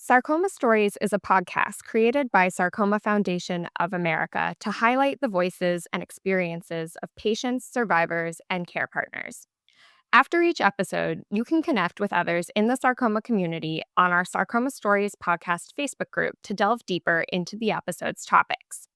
Sarcoma Stories is a podcast created by Sarcoma Foundation of America to highlight the voices and experiences of patients, survivors, and care partners. After each episode, you can connect with others in the sarcoma community on our Sarcoma Stories podcast Facebook group to delve deeper into the episode's topics.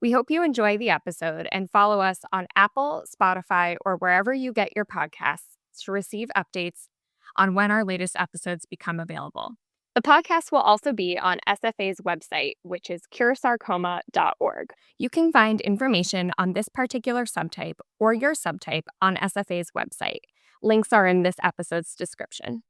We hope you enjoy the episode and follow us on Apple, Spotify, or wherever you get your podcasts to receive updates on when our latest episodes become available. The podcast will also be on SFA's website, which is curesarcoma.org. You can find information on this particular subtype or your subtype on SFA's website. Links are in this episode's description.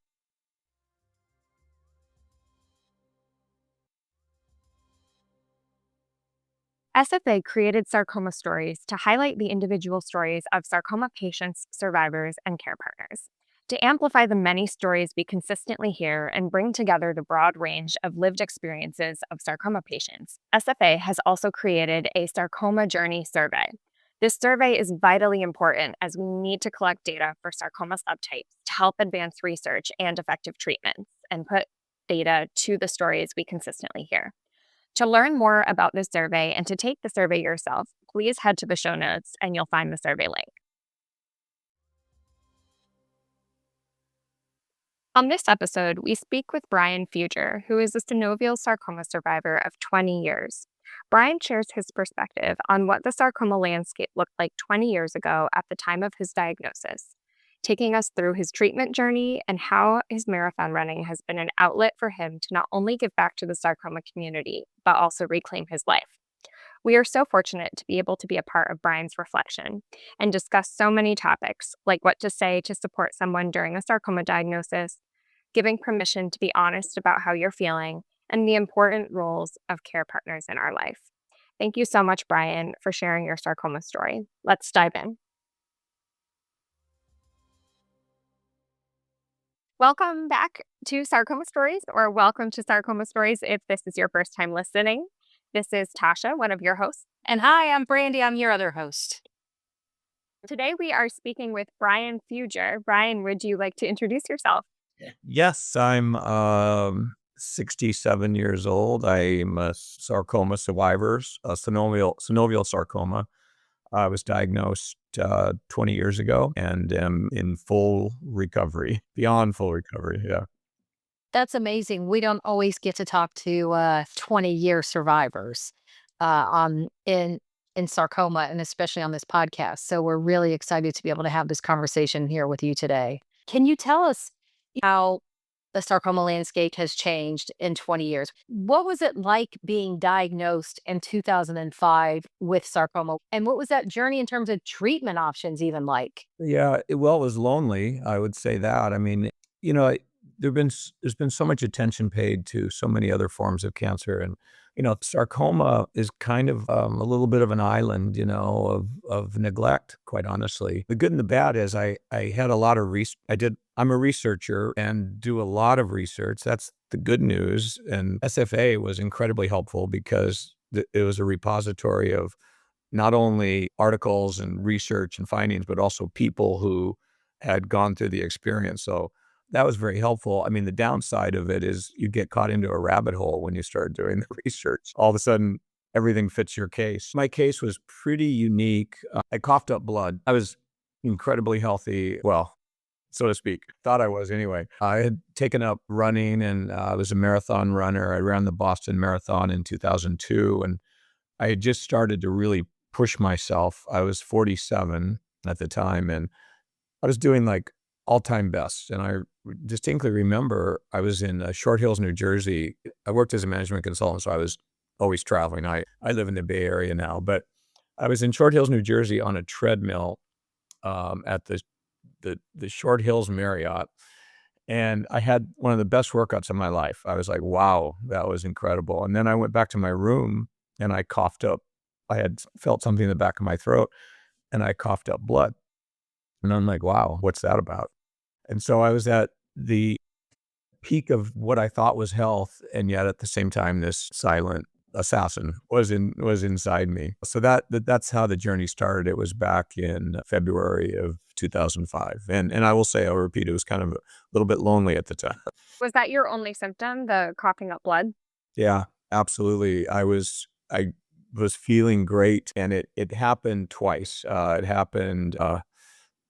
SFA created Sarcoma Stories to highlight the individual stories of sarcoma patients, survivors, and care partners. To amplify the many stories we consistently hear and bring together the broad range of lived experiences of sarcoma patients, SFA has also created a Sarcoma Journey survey. This survey is vitally important as we need to collect data for sarcoma subtypes to help advance research and effective treatments and put data to the stories we consistently hear. To learn more about this survey and to take the survey yourself, please head to the show notes and you'll find the survey link. On this episode, we speak with Brian Fugere, who is a synovial sarcoma survivor of 20 years. Brian shares his perspective on what the sarcoma landscape looked like 20 years ago at the time of his diagnosis, taking us through his treatment journey and how his marathon running has been an outlet for him to not only give back to the sarcoma community, but also reclaim his life. We are so fortunate to be able to be a part of Brian's reflection and discuss so many topics, like what to say to support someone during a sarcoma diagnosis, giving permission to be honest about how you're feeling, and the important roles of care partners in our life. Thank you so much, Brian, for sharing your sarcoma story. Let's dive in. Welcome back to Sarcoma Stories, or welcome to Sarcoma Stories if this is your first time listening. This is Tasha, one of your hosts. And hi, I'm Brandy. I'm your other host. Today we are speaking with Brian Fugere. Brian, would you like to introduce yourself? Yes, I'm 67 years old. I'm a sarcoma survivor, a synovial sarcoma. I was diagnosed 20 years ago and am in full recovery, beyond full recovery. Yeah. That's amazing. We don't always get to talk to 20-year survivors in sarcoma, and especially on this podcast. So we're really excited to be able to have this conversation here with you today. Can you tell us how the sarcoma landscape has changed in 20 years? What was it like being diagnosed in 2005 with sarcoma? And what was that journey in terms of treatment options even like? Yeah, it was lonely. I would say that. I mean, there's been so much attention paid to so many other forms of cancer, and sarcoma is kind of a little bit of an island, of neglect. Quite honestly, the good and the bad is I had a lot of I'm a researcher and do a lot of research. That's the good news, and SFA was incredibly helpful because it was a repository of not only articles and research and findings, but also people who had gone through the experience. So that was very helpful. I mean, the downside of it is you get caught into a rabbit hole when you start doing the research. All of a sudden, everything fits your case. My case was pretty unique. I coughed up blood. I was incredibly healthy. Well, so to speak. Thought I was anyway. I had taken up running and I was a marathon runner. I ran the Boston Marathon in 2002, and I had just started to really push myself. I was 47 at the time, and I was doing like all-time best. And I distinctly remember I was in Short Hills, New Jersey. I worked as a management consultant, so I was always traveling. I live in the Bay Area now, but I was in Short Hills, New Jersey on a treadmill at the Short Hills Marriott. And I had one of the best workouts of my life. I was like, wow, that was incredible. And then I went back to my room and I coughed up. I had felt something in the back of my throat and I coughed up blood. And I'm like, wow, what's that about? And so I was at the peak of what I thought was health. And yet at the same time, this silent assassin was inside me. So that's how the journey started. It was back in February of 2005. And I will say, I'll repeat, it was kind of a little bit lonely at the time. Was that your only symptom, the coughing up blood? Yeah, absolutely. I was feeling great, and it happened twice. It happened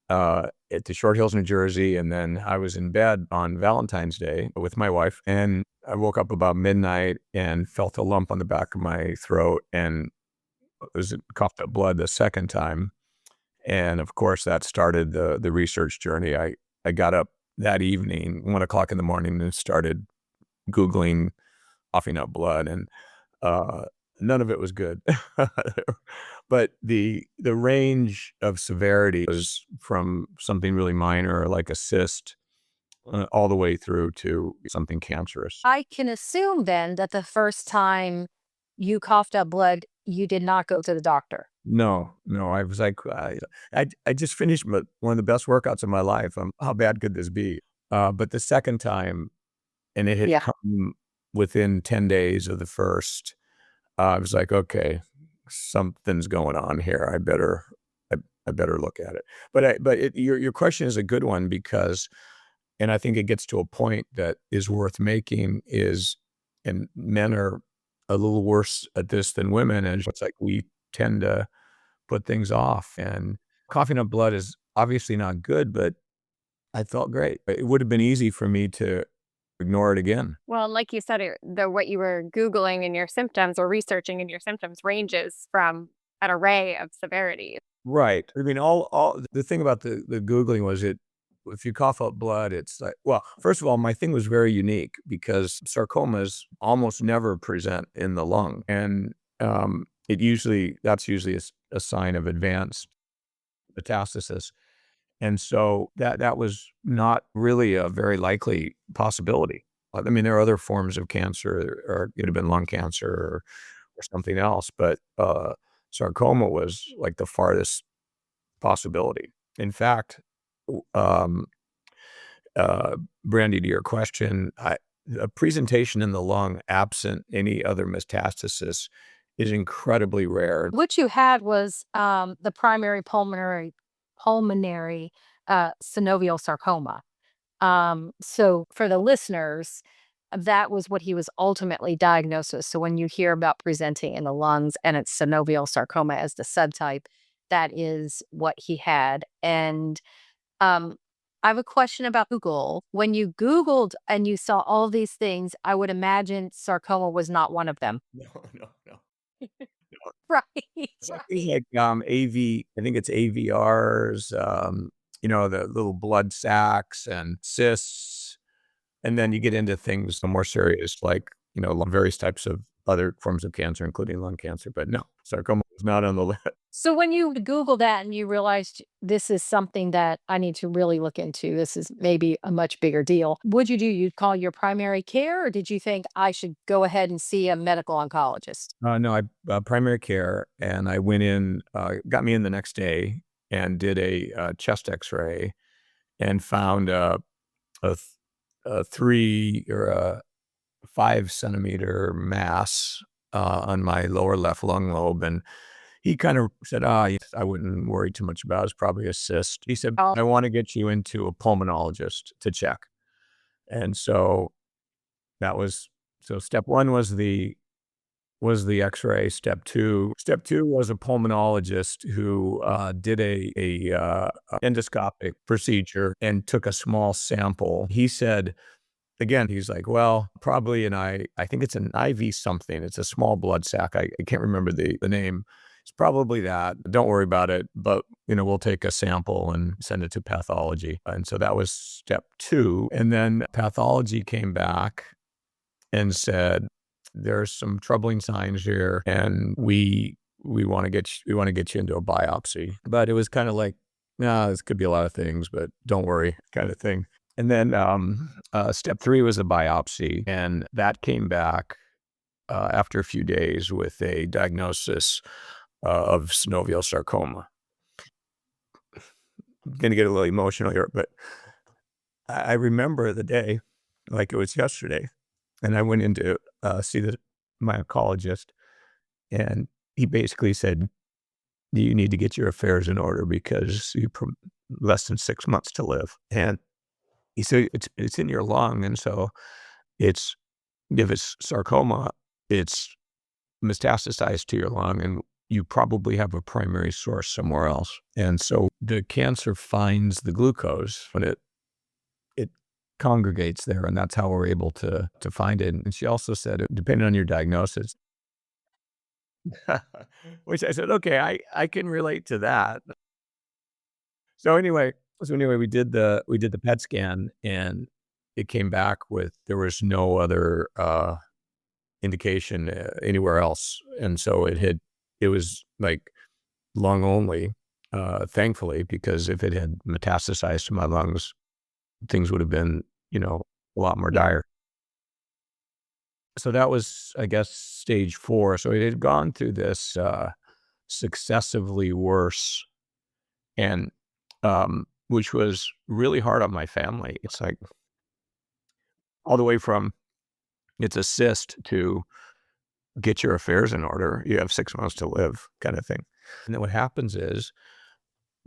at the Short Hills, New Jersey, and then I was in bed on Valentine's Day with my wife, and I woke up about midnight and felt a lump on the back of my throat, and it was coughed up blood the second time. And of course, that started the research journey. I got up that evening, 1 o'clock in the morning, and started Googling coughing up blood, and uh, none of it was good. But the range of severity was from something really minor, like a cyst, all the way through to something cancerous. I can assume then that the first time you coughed up blood, you did not go to the doctor. No, no, I was like, I just finished one of the best workouts of my life. How bad could this be? But the second time, and it had Yeah. come within 10 days of the first, I was like, okay, something's going on here. I better look at it. Your question is a good one because, and I think it gets to a point that is worth making is, and men are a little worse at this than women. And it's like we tend to put things off, and coughing up blood is obviously not good, but I felt great. It would have been easy for me to ignore it again. Well, like you said, what you were Googling in your symptoms or researching in your symptoms ranges from an array of severity. Right. I mean, all the thing about the Googling was if you cough up blood, it's like, well, first of all, my thing was very unique because sarcomas almost never present in the lung. And that's usually a sign of advanced metastasis. And so that was not really a very likely possibility. I mean, there are other forms of cancer, or it could have been lung cancer or something else, but sarcoma was like the farthest possibility. In fact, w Brandy, to your question, a presentation in the lung absent any other metastasis is incredibly rare. What you had was the primary pulmonary synovial sarcoma. So for the listeners, that was what he was ultimately diagnosed with. So when you hear about presenting in the lungs and it's synovial sarcoma as the subtype, that is what he had. And um, I have a question about Google. When you Googled and you saw all these things, I would imagine sarcoma was not one of them. No, no, no. Right. It's like things Right. like, AV I think it's AVRs, the little blood sacs and cysts, and then you get into things more serious like, various types of other forms of cancer, including lung cancer, but no, sarcoma was not on the list. So when you Google that and you realized this is something that I need to really look into, this is maybe a much bigger deal. What'd you do? You'd call your primary care, or did you think I should go ahead and see a medical oncologist? No, primary care, and I went in, got me in the next day and did a, chest X-ray and found a th a 3 or a 5 centimeter mass, on my lower left lung lobe, and he kind of said, yes, I wouldn't worry too much about it. It's probably a cyst." He said, Oh, "I wanna get you into a pulmonologist to check." And so that was so step 1 was the X-ray. Step 2 was a pulmonologist who, did a endoscopic procedure and took a small sample. He said, again, he's like, "Well, probably I think it's an IV something. It's a small blood sac. I can't remember the name. It's probably that. Don't worry about it, but, we'll take a sample and send it to pathology." And so that was step 2, and then pathology came back and said, "There's some troubling signs here, and we wanna get you into a biopsy." But it was kinda like, "Nah, this could be a lot of things, but don't worry," kinda thing. And then, step 3 was a biopsy, and that came back, after a few days with a diagnosis, of synovial sarcoma. I'm gonna get a little emotional here, but I remember the day like it was yesterday, and I went in to, see my oncologist, and he basically said, "You need to get your affairs in order because less than 6 months to live. And he said, it's in your lung. And so it's, if it's sarcoma, it's metastasized to your lung, and you probably have a primary source somewhere else. And so the cancer finds the glucose when it congregates there, and that's how we're able to find it. And she also said, depending on your diagnosis, which I said, okay, I can relate to that. So anyway, we did the PET scan, and it came back with, there was no other indication anywhere else, and so it was like lung only, thankfully, because if it had metastasized to my lungs, things would have been, a lot more dire. So that was, I guess, stage 4. So it had gone through this successively worse, and which was really hard on my family. It's like all the way from it's a cyst to get your affairs in order. You have 6 months to live, kind of thing. And then what happens is,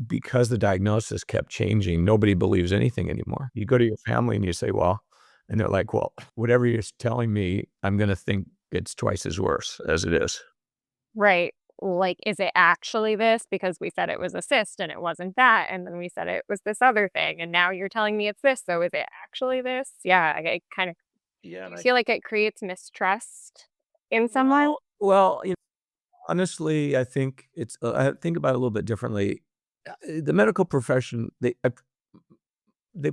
because the diagnosis kept changing, nobody believes anything anymore. You go to your family and you say, well, and they're like, well, whatever you're telling me, I'm going to think it's twice as worse as it is. Right. Like, is it actually this? Because we said it was a cyst and it wasn't that. And then we said it was this other thing. And now you're telling me it's this. So is it actually this? Yeah. I kind of, Yeah. do you feel like it creates mistrust in someone? Well, honestly, I think I think about it a little bit differently. The medical profession, they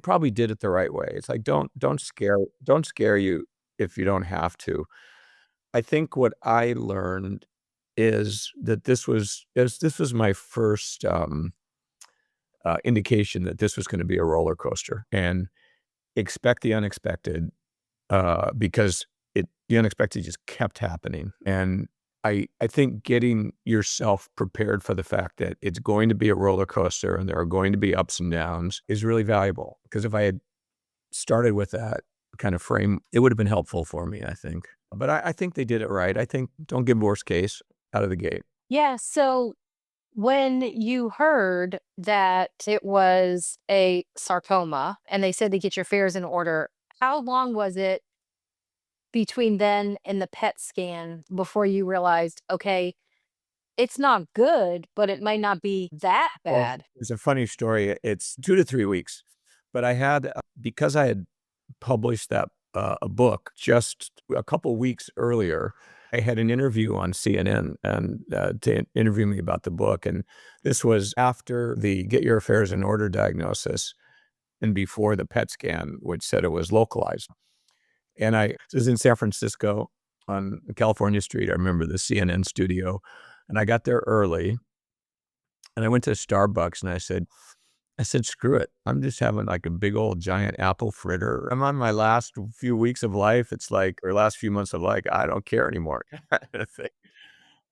probably did it the right way. It's like, don't scare you if you don't have to. I think what I learned is that this was my first indication that this was going to be a roller coaster, and expect the unexpected, because the unexpected just kept happening. And I think getting yourself prepared for the fact that it's going to be a roller coaster and there are going to be ups and downs is really valuable. Because if I had started with that kind of frame, it would have been helpful for me, I think. But I think they did it right. I think don't give worst case out of the gate. Yeah. So when you heard that it was a sarcoma and they said to get your affairs in order, how long was it between then and the PET scan before you realized, okay, it's not good, but it might not be that Well, bad? it's a funny story. It's 2 to 3 weeks, but I had, because I had published a book just a couple weeks earlier, I had an interview on CNN, and to interview me about the book, and this was after the Get Your Affairs in Order diagnosis and before the PET scan, which said it was localized. And this was in San Francisco on California Street. I remember the CNN studio, and I got there early, and I went to Starbucks, and I said, "Screw it. I'm just having like a big old giant apple fritter. I'm on my last few weeks of life. It's like, or last few months of life. I don't care anymore." Kind of thing.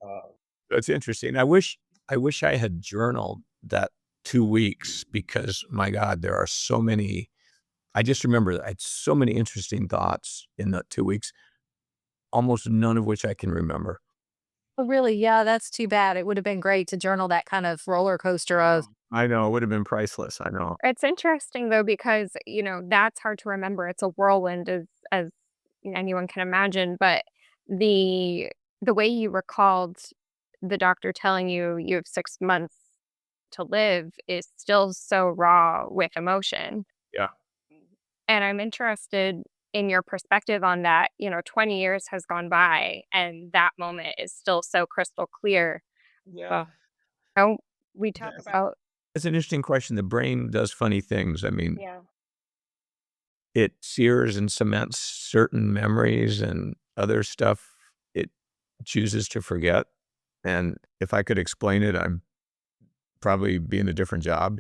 Uh, That's interesting. I wish I had journaled that 2 weeks, because my God, there are so many. I just remember I had so many interesting thoughts in the 2 weeks, almost none of which I can remember. Oh, really? Yeah, that's too bad. It would have been great to journal that kind of roller coaster of, I know, it would have been priceless. I know. It's interesting though, because, that's hard to remember. It's a whirlwind as anyone can imagine. But the the way you recalled the doctor telling you you have 6 months to live is still so raw with emotion. Yeah. And I'm interested in your perspective on that. 20 years has gone by and that moment is still so crystal clear. Yeah. Well, how we talk That's about, that's an interesting question. The brain does funny things. I mean, yeah. it sears and cements certain memories, and other stuff it chooses to forget. And if I could explain it, I'm probably be in a different job.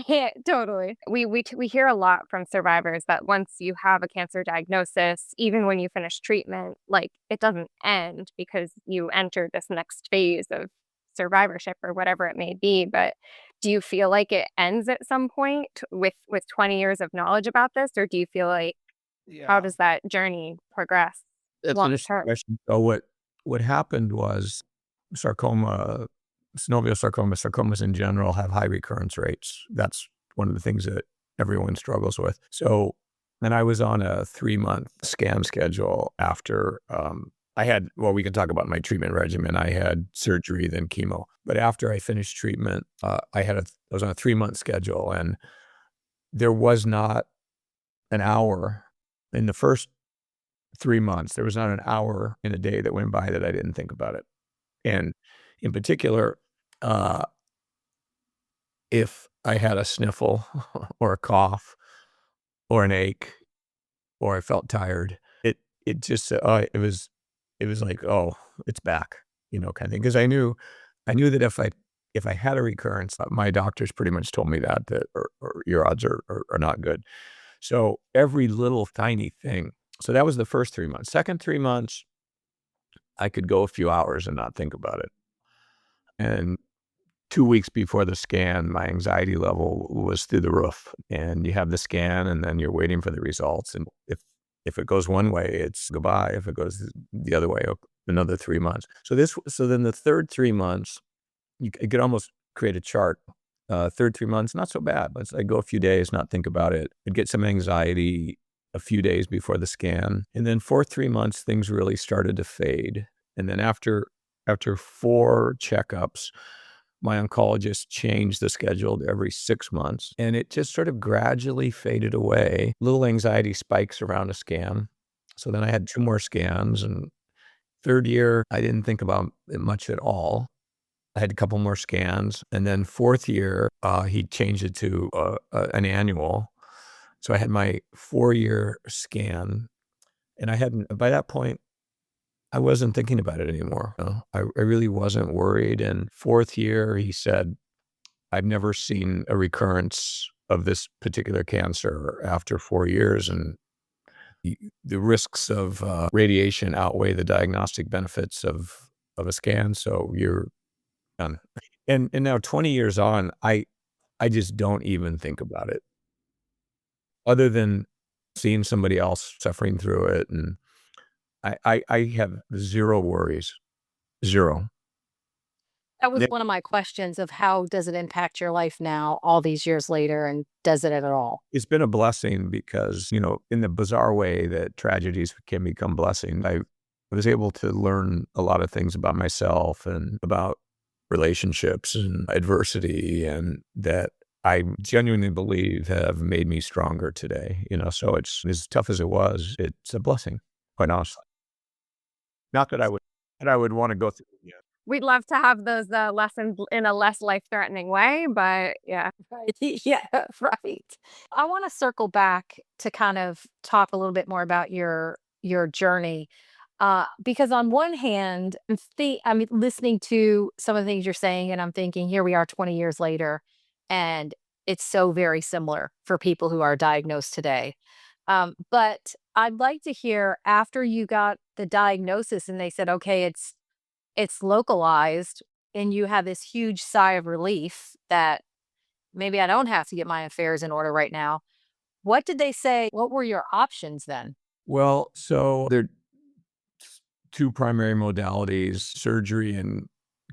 Yeah, totally. We hear a lot from survivors that once you have a cancer diagnosis, even when you finish treatment, like it doesn't end because you enter this next phase of survivorship or whatever it may be. But do you feel like it ends at some point with 20 years of knowledge about this, or do you feel like how Yeah. does that journey progress That's an long interesting term? question. So what happened was, sarcoma, synovial sarcoma, sarcomas in general have high recurrence rates. That's one of the things that everyone struggles with. So, and I was on a 3-month scan schedule after we can talk about my treatment regimen. I had surgery, then chemo. But after I finished treatment, I was on a 3-month schedule, and there was not an hour in the first 3 months. There was not an hour in a day that went by that I didn't think about it. And in particular, uh, if I had a sniffle or a cough or an ache or I felt tired, it just it was like, oh, it's back, kind of thing. Because I knew that if I had a recurrence, my doctors pretty much told me or your odds are not good. So every little tiny thing. So that was the first 3 months. Second 3 months, I could go a few hours and not think about it. And 2 weeks before the scan, my anxiety level was through the roof. And you have the scan, and then you're waiting for the results. And if it goes one way, it's goodbye. If it goes the other way, another 3 months. So then the third 3 months, you could almost create a chart. Third 3 months, not so bad. Let's like go a few days, not think about it. I'd get some anxiety a few days before the scan. And then fourth 3 months, things really started to fade. And then after 4 checkups, my oncologist changed the schedule to every 6 months, and it just sort of gradually faded away. Little anxiety spikes around a scan. So then I had 2 more scans, and third year, I didn't think about it much at all. I had a couple more scans, and then fourth year, he changed it to an annual. So I had my 4-year scan, and by that point, I wasn't thinking about it anymore. I really wasn't worried. And fourth year, he said, I've never seen a recurrence of this particular cancer after 4 years. And the risks of radiation outweigh the diagnostic benefits of a scan. So you're done. And now 20 years on, I just don't even think about it other than seeing somebody else suffering through it. And I have zero worries, zero. That was one of my questions of how does it impact your life now, all these years later, and does it at all? It's been a blessing because, in the bizarre way that tragedies can become blessing, I was able to learn a lot of things about myself and about relationships and adversity, and that I genuinely believe have made me stronger today. So it's as tough as it was, it's a blessing, quite honestly. Not that I would want to go through it again. We'd love to have those lessons in a less life-threatening way, but yeah. Right. Yeah, right. I want to circle back to kind of talk a little bit more about your journey. Because on one hand, I'm listening to some of the things you're saying, and I'm thinking, here we are 20 years later, and it's so very similar for people who are diagnosed today. But I'd like to hear after you got the diagnosis and they said, okay, it's localized, and you have this huge sigh of relief that maybe I don't have to get my affairs in order right now. What did they say? What were your options then? Well, so there are 2 primary modalities, surgery and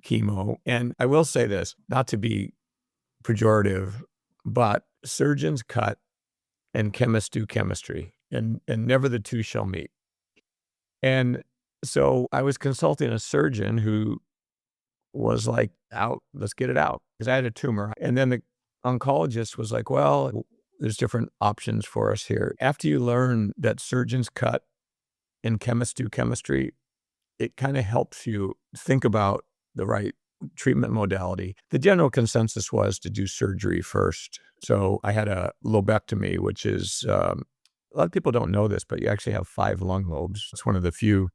chemo. And I will say this, not to be pejorative, but surgeons cut and chemists do chemistry, and never the 2 shall meet. And so I was consulting a surgeon who was like, out, let's get it out, because I had a tumor. And then the oncologist was like, well, there's different options for us here. After you learn that surgeons cut and chemists do chemistry, it kind of helps you think about the right treatment modality. The general consensus was to do surgery first. So I had a lobectomy, which is, a lot of people don't know this, but you actually have 5 lung lobes. It's one of the few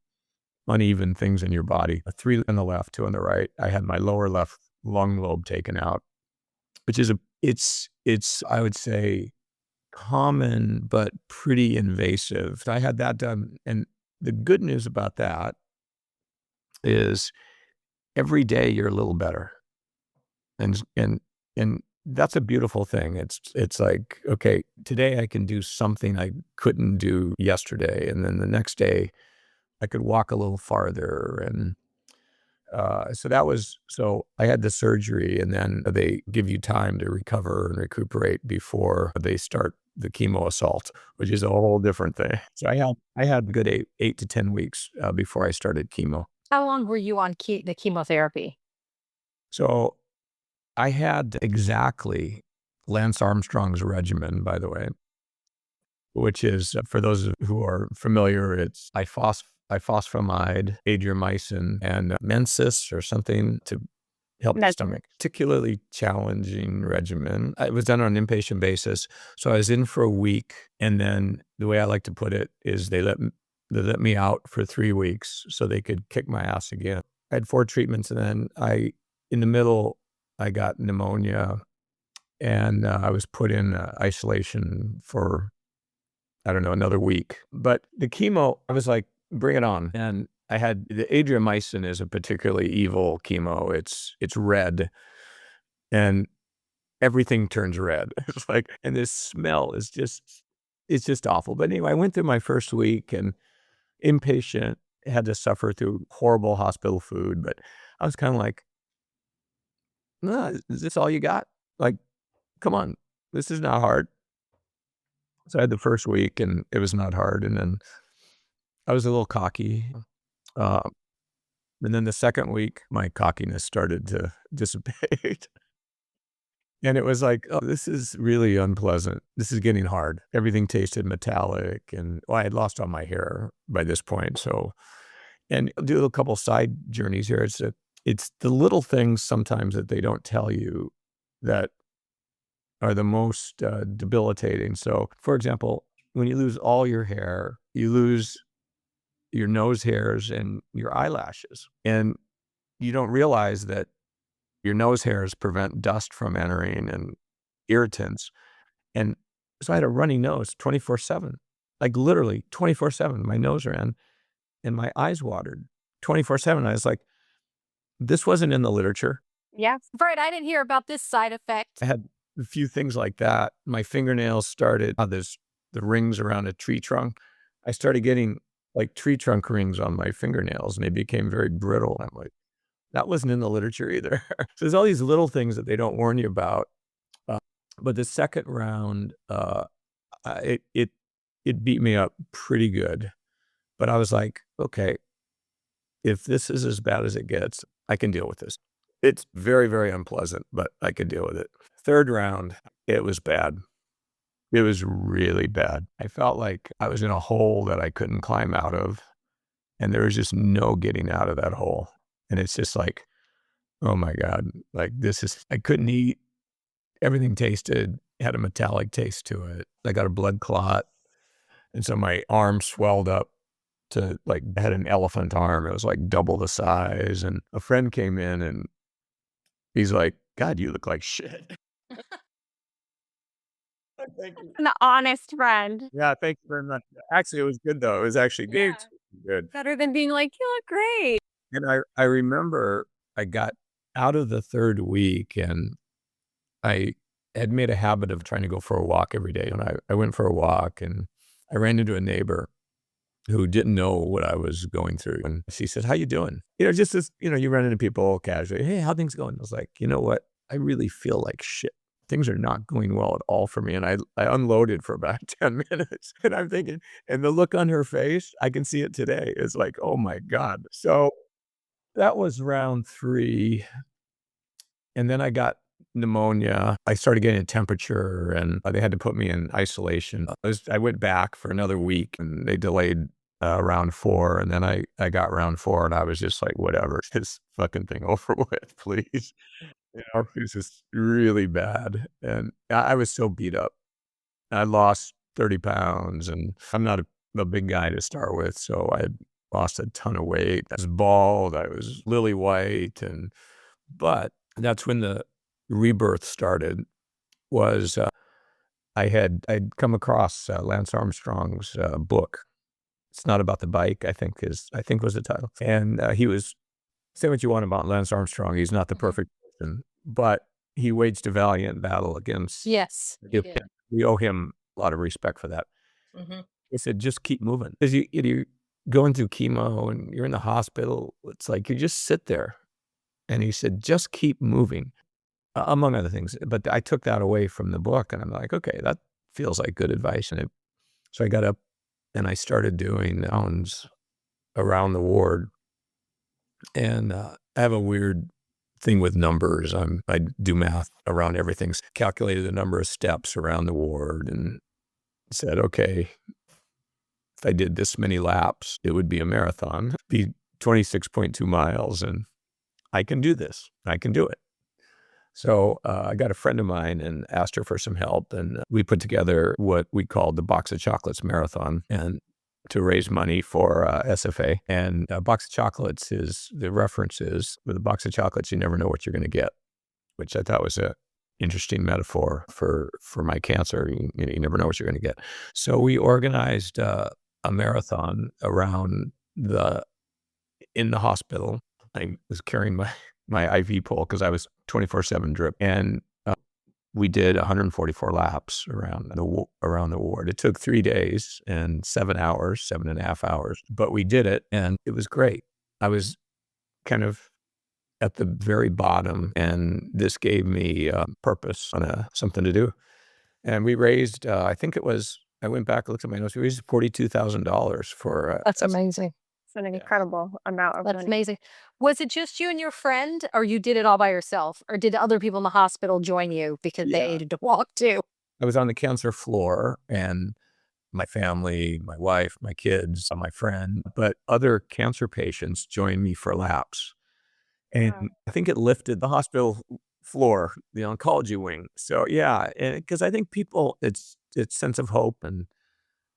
uneven things in your body, 3 on the left, 2 on the right. I had my lower left lung lobe taken out, which is it's, I would say, common, but pretty invasive. I had that done. And the good news about that is every day you're a little better. And that's a beautiful thing. It's like, okay, today I can do something I couldn't do yesterday. And then the next day I could walk a little farther. And So I had the surgery, and then they give you time to recover and recuperate before they start the chemo assault, which is a whole different thing. So I had a good 8 to 10 weeks before I started chemo. How long were you on the chemotherapy? So I had exactly Lance Armstrong's regimen, by the way, which is, for those who are familiar, it's ifosfamide, adriamycin, and Mensis or something to help the That's stomach. Particularly challenging regimen. It was done on an inpatient basis. So I was in for a week, and then the way I like to put it is they let me out for 3 weeks so they could kick my ass again. I had 4 treatments, and then in the middle, I got pneumonia, and I was put in isolation for, I don't know, another week. But the chemo, I was like, bring it on. And I had the adriamycin is a particularly evil chemo. It's red, and everything turns red. It's like, and this smell is it's just awful. But anyway, I went through my first week and inpatient, had to suffer through horrible hospital food. But I was kind of like, nah, is this all you got? Like, come on, this is not hard. So I had the first week, and it was not hard. And then I was a little cocky. Uh, and then the second week, my cockiness started to dissipate. And it was like, oh, this is really unpleasant. This is getting hard. Everything tasted metallic. And I had lost all my hair by this point. So, and I'll do a couple side journeys here. It's the little things sometimes that they don't tell you that are the most debilitating. So, for example, when you lose all your hair, you lose your nose hairs and your eyelashes. And you don't realize that your nose hairs prevent dust from entering and irritants. And so I had a runny nose 24/7, like literally 24/7. My nose ran and my eyes watered 24/7. I was like, this wasn't in the literature. yeah. Right, I didn't hear about this side effect. I had a few things like that. My fingernails started, there's the rings around a tree trunk. I started getting like tree trunk rings on my fingernails, and they became very brittle. I'm like, that wasn't in the literature either. So there's all these little things that they don't warn you about. Uh, but the second round, it beat me up pretty good. But I was like, okay, if this is as bad as it gets, I can deal with this. It's very, very unpleasant, but I can deal with it. Third round, it was bad. It was really bad. I felt like I was in a hole that I couldn't climb out of, and there was just no getting out of that hole. And it's just like, oh my God, like I couldn't eat. Everything had a metallic taste to it. I got a blood clot. And so my arm swelled up to like, I had an elephant arm. It was like double the size. And a friend came in and he's like, God, you look like shit. Thank you. An honest friend. Yeah, thank you very much. Actually, it was good though. It was actually Yeah. good. Better than being like, you look great. And I remember I got out of the third week, and I had made a habit of trying to go for a walk every day. And I went for a walk, and I ran into a neighbor who didn't know what I was going through. And she said, how you doing? Just this, you run into people casually. Hey, how things going? I was like, you know what? I really feel like shit. Things are not going well at all for me. And I unloaded for about 10 minutes. And I'm thinking, and the look on her face, I can see it today. It's like, oh my God. So that was round 3. And then I got pneumonia. I started getting a temperature, and they had to put me in isolation. I went back for another week, and they delayed round 4. And then I got round 4, and I was just like, whatever, this fucking thing over with, please. It was just really bad. And I was so beat up. I lost 30 pounds, and I'm not a big guy to start with. So I lost a ton of weight. I was bald. I was lily white. But that's when the rebirth started. Was I'd come across Lance Armstrong's book. It's Not About the Bike, I think was the title. And he was, say what you want about Lance Armstrong, he's not the perfect person, but he waged a valiant battle against. Yes. Yeah. We owe him a lot of respect for that. Mhm. He said, just keep moving, because going through chemo and you're in the hospital. It's like you just sit there. And he said, just keep moving, among other things. But I took that away from the book and I'm like, okay, that feels like good advice. So I got up and I started doing rounds around the ward. And I have a weird thing with numbers. I do math around everything. Calculated the number of steps around the ward and said, okay, if I did this many laps, it would be a marathon, be 26.2 miles. And I can do this. I can do it. So I got a friend of mine and asked her for some help. And we put together what we called the Box of Chocolates Marathon and to raise money for SFA. And a box of chocolates is, the reference is, with a box of chocolates, you never know what you're going to get, which I thought was a interesting metaphor for my cancer. You never know what you're going to get. So we organized a marathon around in the hospital. I was carrying my IV pole because I was 24/7 drip. And we did 144 laps around the ward. It took 3 days and 7.5 hours, but we did it and it was great. I was kind of at the very bottom and this gave me purpose on something to do. And we raised, I think it was, I went back and looked at my notes, we raised $42,000 for, That's amazing. It's an yeah. incredible amount of That's money. amazing. Was it just you and your friend, or you did it all by yourself? Or did other people in the hospital join you because they Yeah. needed to walk too? I was on the cancer floor and my family, my wife, my kids, my friend, but other cancer patients joined me for laps. Wow. And I think it lifted the hospital floor, the oncology wing. So yeah, because I think people, it's sense of hope, and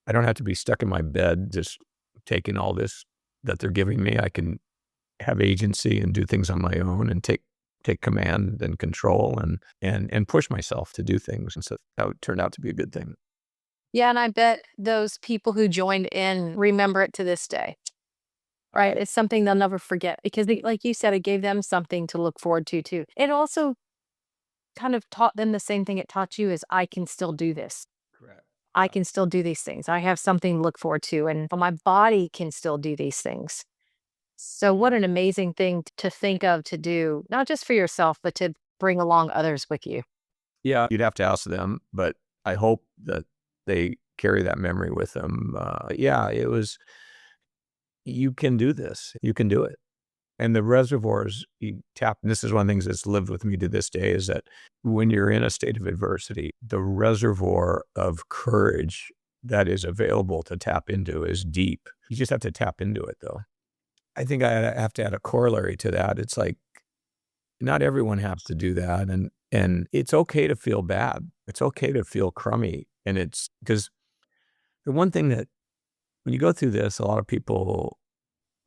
I don't have to be stuck in my bed just taking all this that they're giving me. I can have agency and do things on my own and take command and control and push myself to do things. And so that turned out to be a good thing. Yeah, and I bet those people who joined in remember it to this day, right? It's something they'll never forget because, like you said, it gave them something to look forward to too. It also kind of taught them the same thing it taught you: is I can still do this. Correct. I can still do these things. I have something to look forward to, and my body can still do these things. So, what an amazing thing to think of to do, not just for yourself, but to bring along others with you. Yeah, you'd have to ask them, but I hope that they carry that memory with them. Yeah, it was, you can do this. You can do it. And the reservoirs you tap, and this is one of the things that's lived with me to this day, is that when you're in a state of adversity, the reservoir of courage that is available to tap into is deep. You just have to tap into it, though. I think I have to add a corollary to that. It's like not everyone has to do that, and it's okay to feel bad. It's okay to feel crummy, and it's because the one thing that when you go through this, a lot of people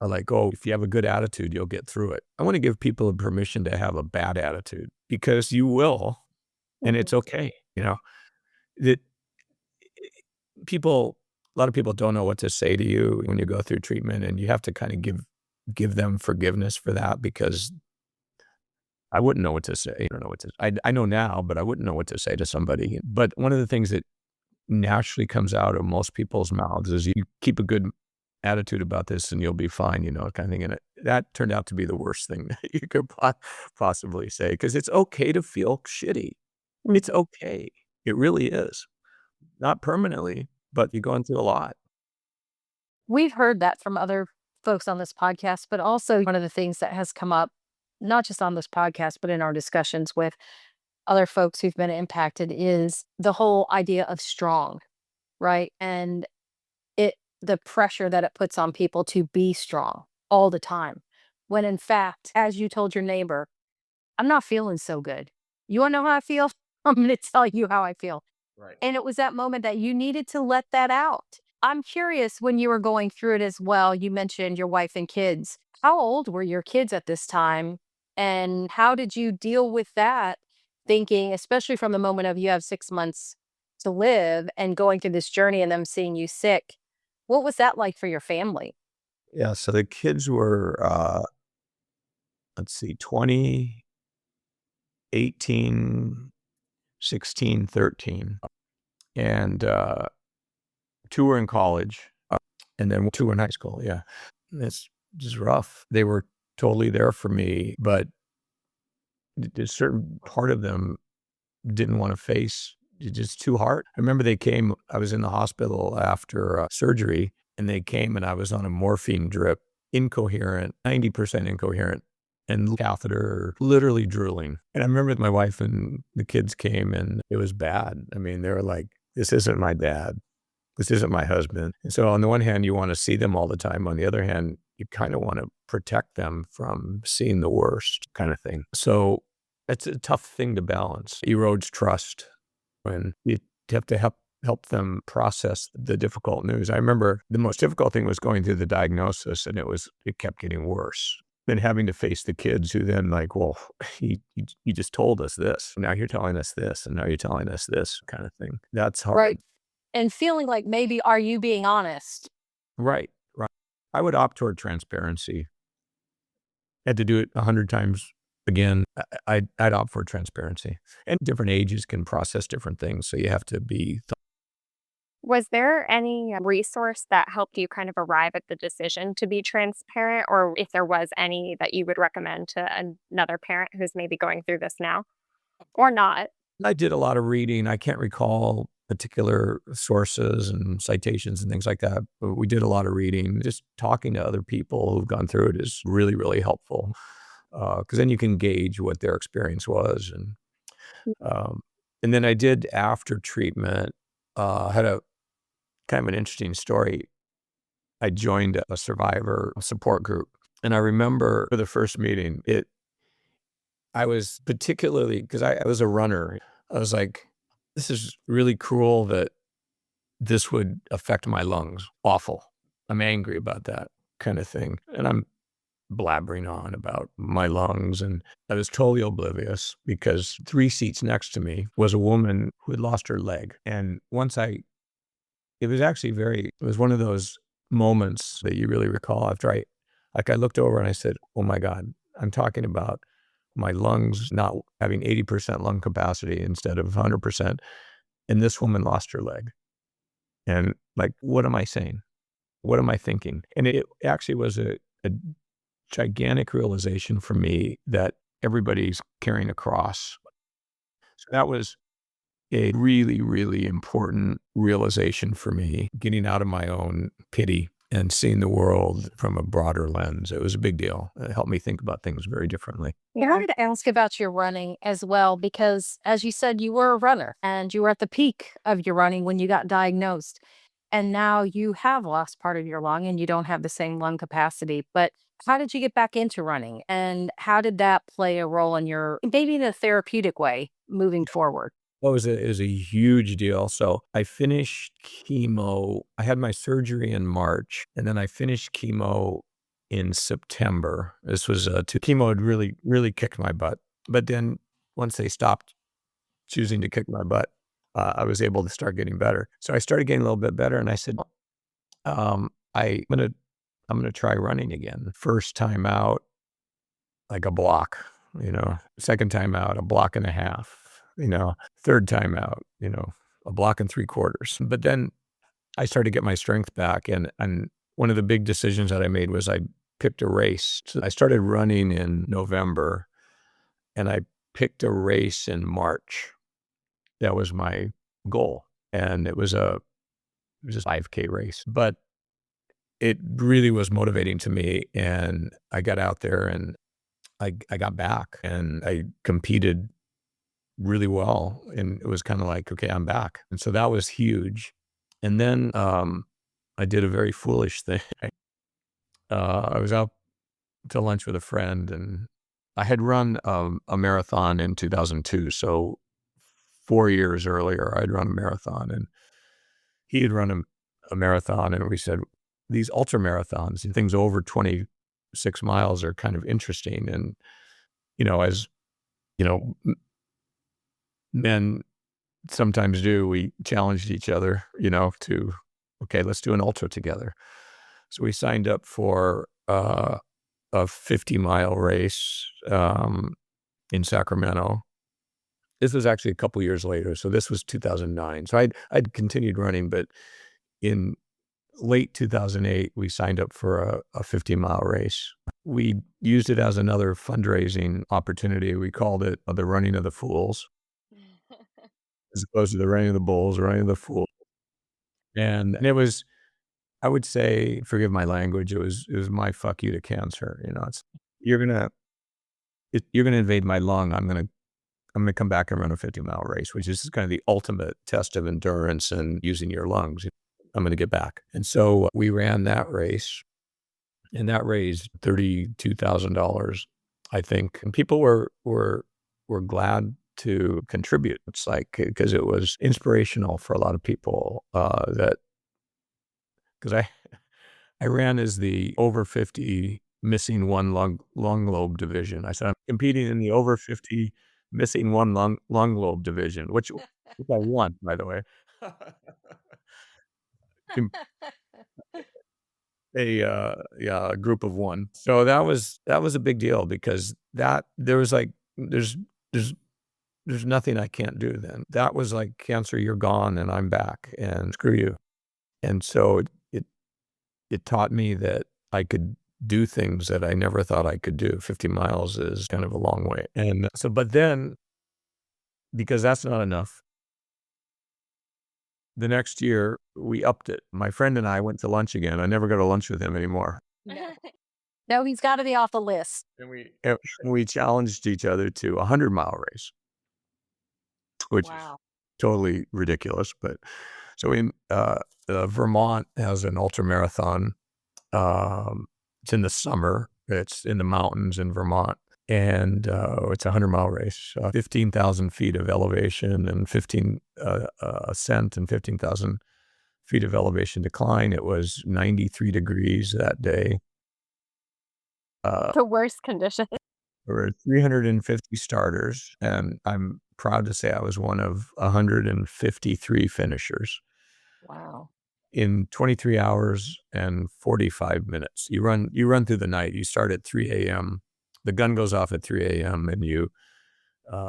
are like, oh, if you have a good attitude, you'll get through it. I want to give people permission to have a bad attitude because you will, and it's okay. That people, a lot of people don't know what to say to you when you go through treatment, and you have to kind of give them forgiveness for that because I wouldn't know what to say. I don't know what to. I know now, but I wouldn't know what to say to somebody. But one of the things that naturally comes out of most people's mouths is you keep a good attitude about this and you'll be fine, kind of thing. And that turned out to be the worst thing that you could possibly say, because it's okay to feel shitty. It's okay. It really is. Not permanently, but you're going through a lot. We've heard that from other folks on this podcast, but also one of the things that has come up, not just on this podcast, but in our discussions with other folks who've been impacted, is the whole idea of strong, right? And the pressure that it puts on people to be strong all the time. When in fact, as you told your neighbor, I'm not feeling so good. You want to know how I feel? I'm going to tell you how I feel. Right. And it was that moment that you needed to let that out. I'm curious, when you were going through it as well, you mentioned your wife and kids. How old were your kids at this time? And how did you deal with that? Thinking, especially from the moment of you have 6 months to live and going through this journey and them seeing you sick. What was that like for your family? Yeah. So the kids were, let's see, 20, 18, 16, 13. And two were in college. and then 2 in high school, yeah. It's just rough. They were totally there for me, but a certain part of them didn't wanna face it's just too hard. I remember they came I was in the hospital after, surgery, and they came and I was on a morphine drip, incoherent, 90% incoherent, and catheter, literally drooling. And I remember my wife and the kids came, and it was bad. I mean, they were like, "This isn't my dad. This isn't my husband." And so on the one hand, you wanna see them all the time. On the other hand, you kinda wanna protect them from seeing the worst kinda thing. So it's a tough thing to balance. Erodes trust when you have to help them process the difficult news. I remember the most difficult thing was going through the diagnosis, and it kept getting worse. Then having to face the kids who then like, "Well, you just told us this. Now you're telling us this, and now you're telling us this," kind of thing. That's hard. Right. And feeling like maybe, are you being honest? Right, right. I would opt toward transparency. Had to do it 100 times again, I'd opt for transparency. And different ages can process different things, so you have to be Was there any resource that helped you kind of arrive at the decision to be transparent, or if there was any that you would recommend to another parent who's maybe going through this now or not? I did a lot of reading. I can't recall particular sources and citations and things like that, but we did a lot of reading. Just talking to other people who've gone through it is really, really helpful, because then you can gauge what their experience was, um, and then I did after treatment, had a kind of an interesting story. I joined a survivor support group, and I remember for the first meeting, I was particularly because I was a runner. I was like, "This is really cruel that this would affect my lungs. Awful. I'm angry about that," kind of thing, and I'm blabbering on about my lungs, and I was totally oblivious because 3 seats next to me was a woman who had lost her leg, and once I it was actually it was one of those moments that you really recall after I looked over and I said, "Oh my god, I'm talking about my lungs not having 80% lung capacity instead of 100%, and this woman lost her leg." And, like, what am I saying? What am I thinking? And it actually was a gigantic realization for me that everybody's carrying a cross. So that was a really, really important realization for me, getting out of my own pity and seeing the world from a broader lens. It was a big deal. It helped me think about things very differently. I wanted to ask about your running as well, because as you said, you were a runner and you were at the peak of your running when you got diagnosed. And now you have lost part of your lung and you don't have the same lung capacity. But how did you get back into running? And how did that play a role in your, maybe in a therapeutic way, moving forward? Well, it was a huge deal. So I finished chemo. I had my surgery in March, and then I finished chemo in September. This was chemo had really, really kicked my butt. But then once they stopped choosing to kick my butt, I was able to start getting better. So I started getting a little bit better, and I said, um, I'm gonna try running again. First time out, like a block, second time out, a block and a half, third time out, a block and 3/4. But then I started to get my strength back. And one of the big decisions that I made was I picked a race. So I started running in November and I picked a race in March. That was my goal. And it was a 5K race, but it really was motivating to me. And I got out there and I got back and I competed really well, and it was kinda like, "Okay, I'm back." And so that was huge. And then, I did a very foolish thing. I was out to lunch with a friend, and I had run, a marathon in 2002, so 4 years earlier, I'd run a marathon, and he had run a marathon, and we said, "These ultra marathons and things over 26 miles are kind of interesting." And, as, you know, men sometimes do, we challenged each other, to, okay, let's do an ultra together. So we signed up for a 50-mile race in Sacramento. This was actually a couple years later. So this was 2009. So I'd continued running, but in late 2008, we signed up for a 50-mile race. We used it as another fundraising opportunity. We called it the Running of the Fools, as opposed to the Running of the Bulls, Running of the Fools. And it was, I would say, forgive my language, it was my fuck you to cancer. It's you're gonna you're gonna invade my lung. I'm gonna come back and run a 50-mile race, which is kind of the ultimate test of endurance and using your lungs. I'm gonna get back. And so we ran that race, and that raised $32,000, I think. And people were glad to contribute. It's like, because it was inspirational for a lot of people, that because I ran as the over 50 missing one lung lobe division. I said, I'm competing in the over 50 missing one lung lobe division, which I won, by the way. In a group of one. So that was a big deal, because that there was like there's there's nothing I can't do then. That was like, cancer, you're gone and I'm back and screw you. And so it taught me that I could do things that I never thought I could do. 50 miles is kind of a long way. And so, but then, because that's not enough, the next year we upped it. My friend and I went to lunch again. I never go to lunch with him anymore. No. No, he's got to be off the list. And we challenged each other to a 100-mile race, which is Wow. totally ridiculous. But so Vermont has an ultra marathon. It's in the summer. It's in the mountains in Vermont, and it's a 100-mile race. 15,000 feet of elevation and 15 ascent and 15,000 feet of elevation decline. It was 93 degrees that day. The worst condition. There were 350 starters, and I'm proud to say I was one of 153 finishers. Wow. In 23 hours and 45 minutes. You run through the night. You start at 3 a.m. The gun goes off at 3 a.m. and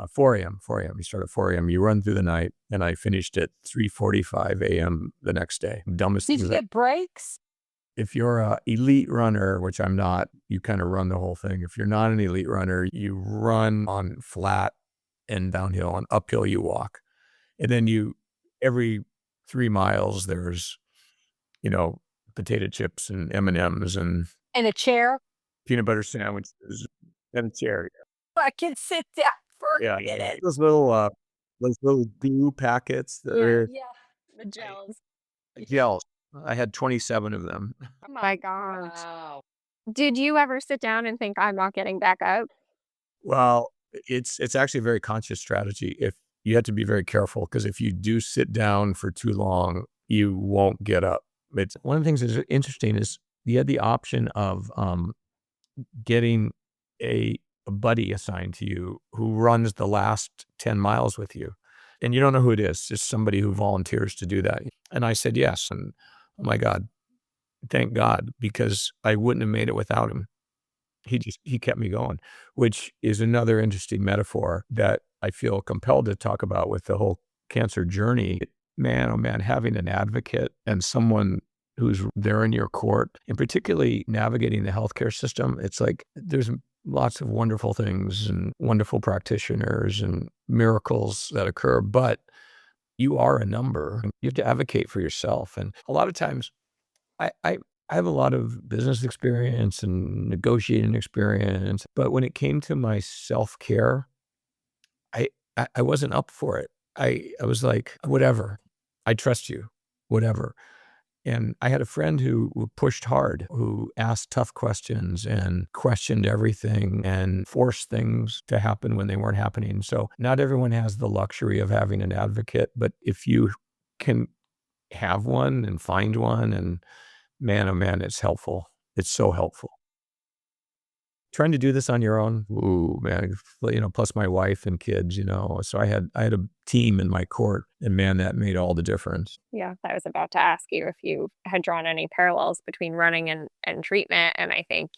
4 a.m. You start at 4 a.m. You run through the night, and I finished at 3:45 a.m. the next day. Dumbest Did thing. you get breaks? If you're a elite runner, which I'm not, you kind of run the whole thing. If you're not an elite runner, you run on flat and downhill, and uphill you walk. And then every 3 miles, there's, potato chips and M&Ms and In a chair? peanut butter sandwiches and a chair. I can sit down for a Yeah. minute. Those little glue packets that are Yeah. The gels. gels. I had 27 of them. Oh my gosh. Wow. Did you ever sit down and think, I'm not getting back up? Well, it's actually a very conscious strategy. If you have to be very careful, because if you do sit down for too long, you won't get up. It's one of the things that's interesting is you had the option of getting a buddy assigned to you who runs the last 10 miles with you. And you don't know who it is, just somebody who volunteers to do that. And I said yes. And oh my God, thank God, because I wouldn't have made it without him. He kept me going, which is another interesting metaphor that I feel compelled to talk about with the whole cancer journey. Man, oh man, having an advocate and someone who's there in your court, and particularly navigating the healthcare system, it's like there's lots of wonderful things and wonderful practitioners and miracles that occur, but you are a number. You have to advocate for yourself. And a lot of times I have a lot of business experience and negotiating experience, but when it came to my self-care, I wasn't up for it. I was like, whatever. I trust you, whatever. And I had a friend who pushed hard, who asked tough questions and questioned everything and forced things to happen when they weren't happening. So not everyone has the luxury of having an advocate, but if you can have one and find one, and man, oh man, it's helpful. It's so helpful. Trying to do this on your own, ooh, man, plus my wife and kids, so I had a team in my court, and man, that made all the difference. Yeah, I was about to ask you if you had drawn any parallels between running and treatment. And I think,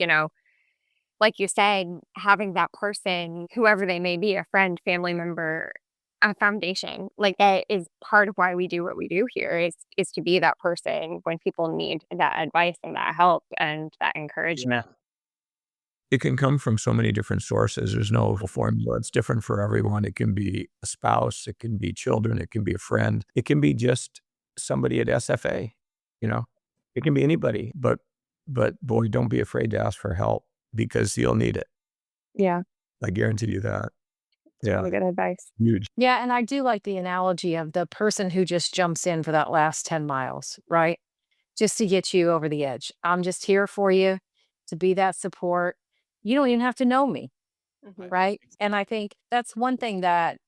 like you said, having that person, whoever they may be, a friend, family member, a foundation. Like, that is part of why we do what we do here is to be that person when people need that advice and that help and that encouragement. It can come from so many different sources. There's no formula. It's different for everyone. It can be a spouse, it can be children, it can be a friend, it can be just somebody at SFA, you know? It can be anybody, but boy, don't be afraid to ask for help because you'll need it. Yeah, I guarantee you that. it's Yeah, really good advice. huge. Yeah, and I do like the analogy of the person who just jumps in for that last 10 miles, right? Just to get you over the edge. I'm just here for you to be that support. You don't even have to know me, Mhm. right? And I think that's one thing that,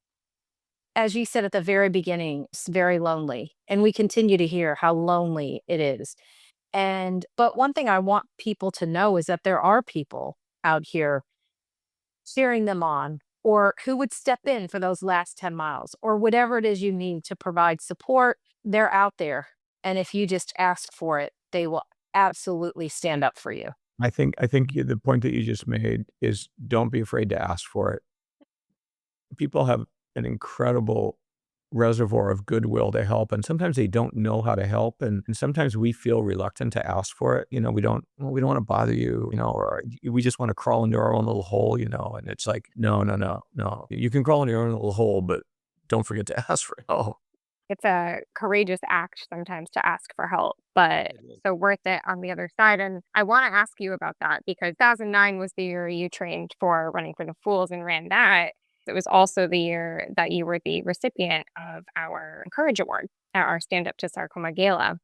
as you said at the very beginning, it's very lonely. And we continue to hear how lonely it is. But one thing I want people to know is that there are people out here cheering them on, or who would step in for those last 10 miles, or whatever it is you need to provide support. They're out there. And if you just ask for it, they will absolutely stand up for you. I think the point that you just made is don't be afraid to ask for it. People have an incredible reservoir of goodwill to help, and sometimes they don't know how to help, and sometimes we feel reluctant to ask for it. We don't wanna bother you, or we just wanna crawl into our own little hole, and it's like, "No, no, no, no. You can crawl into your own little hole, but don't forget to ask for help." It's a courageous act sometimes to ask for help, but so worth it on the other side. And I want to ask you about that because 2009 was the year you trained for Running for the Fools and ran that. It was also the year that you were the recipient of our Courage Award at our Stand Up to Sarcoma Gala.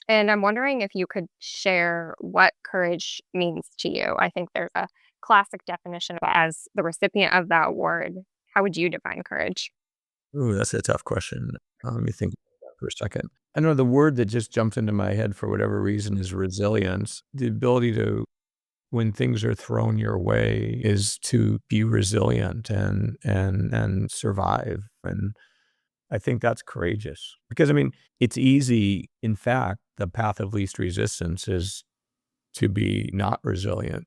And I'm wondering if you could share what courage means to you. I think there's a classic definition, but as the recipient of that award, how would you define courage? Ooh, that's a tough question. Let me think about that for a second. I know the word that just jumped into my head for whatever reason is resilience. The ability to, when things are thrown your way, is to be resilient and survive. And I think that's courageous because, I mean, it's easy. In fact, the path of least resistance is to be not resilient.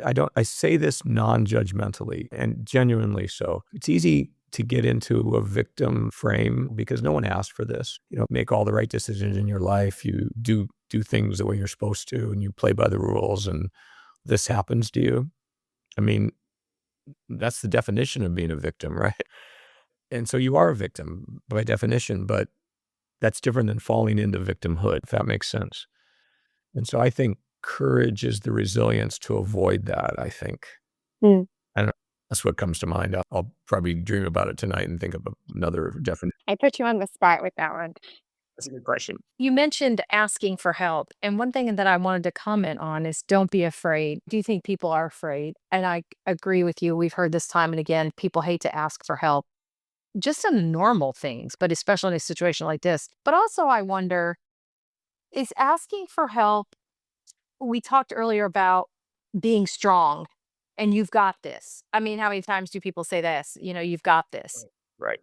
I say this non-judgmentally and genuinely so. It's easy to get into a victim frame because no one asked for this. Make all the right decisions in your life. You do things the way you're supposed to, and you play by the rules, and this happens to you. I mean, that's the definition of being a victim, right? And so you are a victim by definition, but that's different than falling into victimhood, if that makes sense. And so I think courage is the resilience to avoid that, I think. I don't know. That's what comes to mind. I'll probably dream about it tonight and think of another definition. I put you on the spot with that one. That's a good question. You mentioned asking for help. And one thing that I wanted to comment on is don't be afraid. Do you think people are afraid? And I agree with you. We've heard this time and again, people hate to ask for help just in normal things, but especially in a situation like this. But also, I wonder, is asking for help, we talked earlier about being strong and you've got this. I mean, how many times do people say this? You've got this. Right.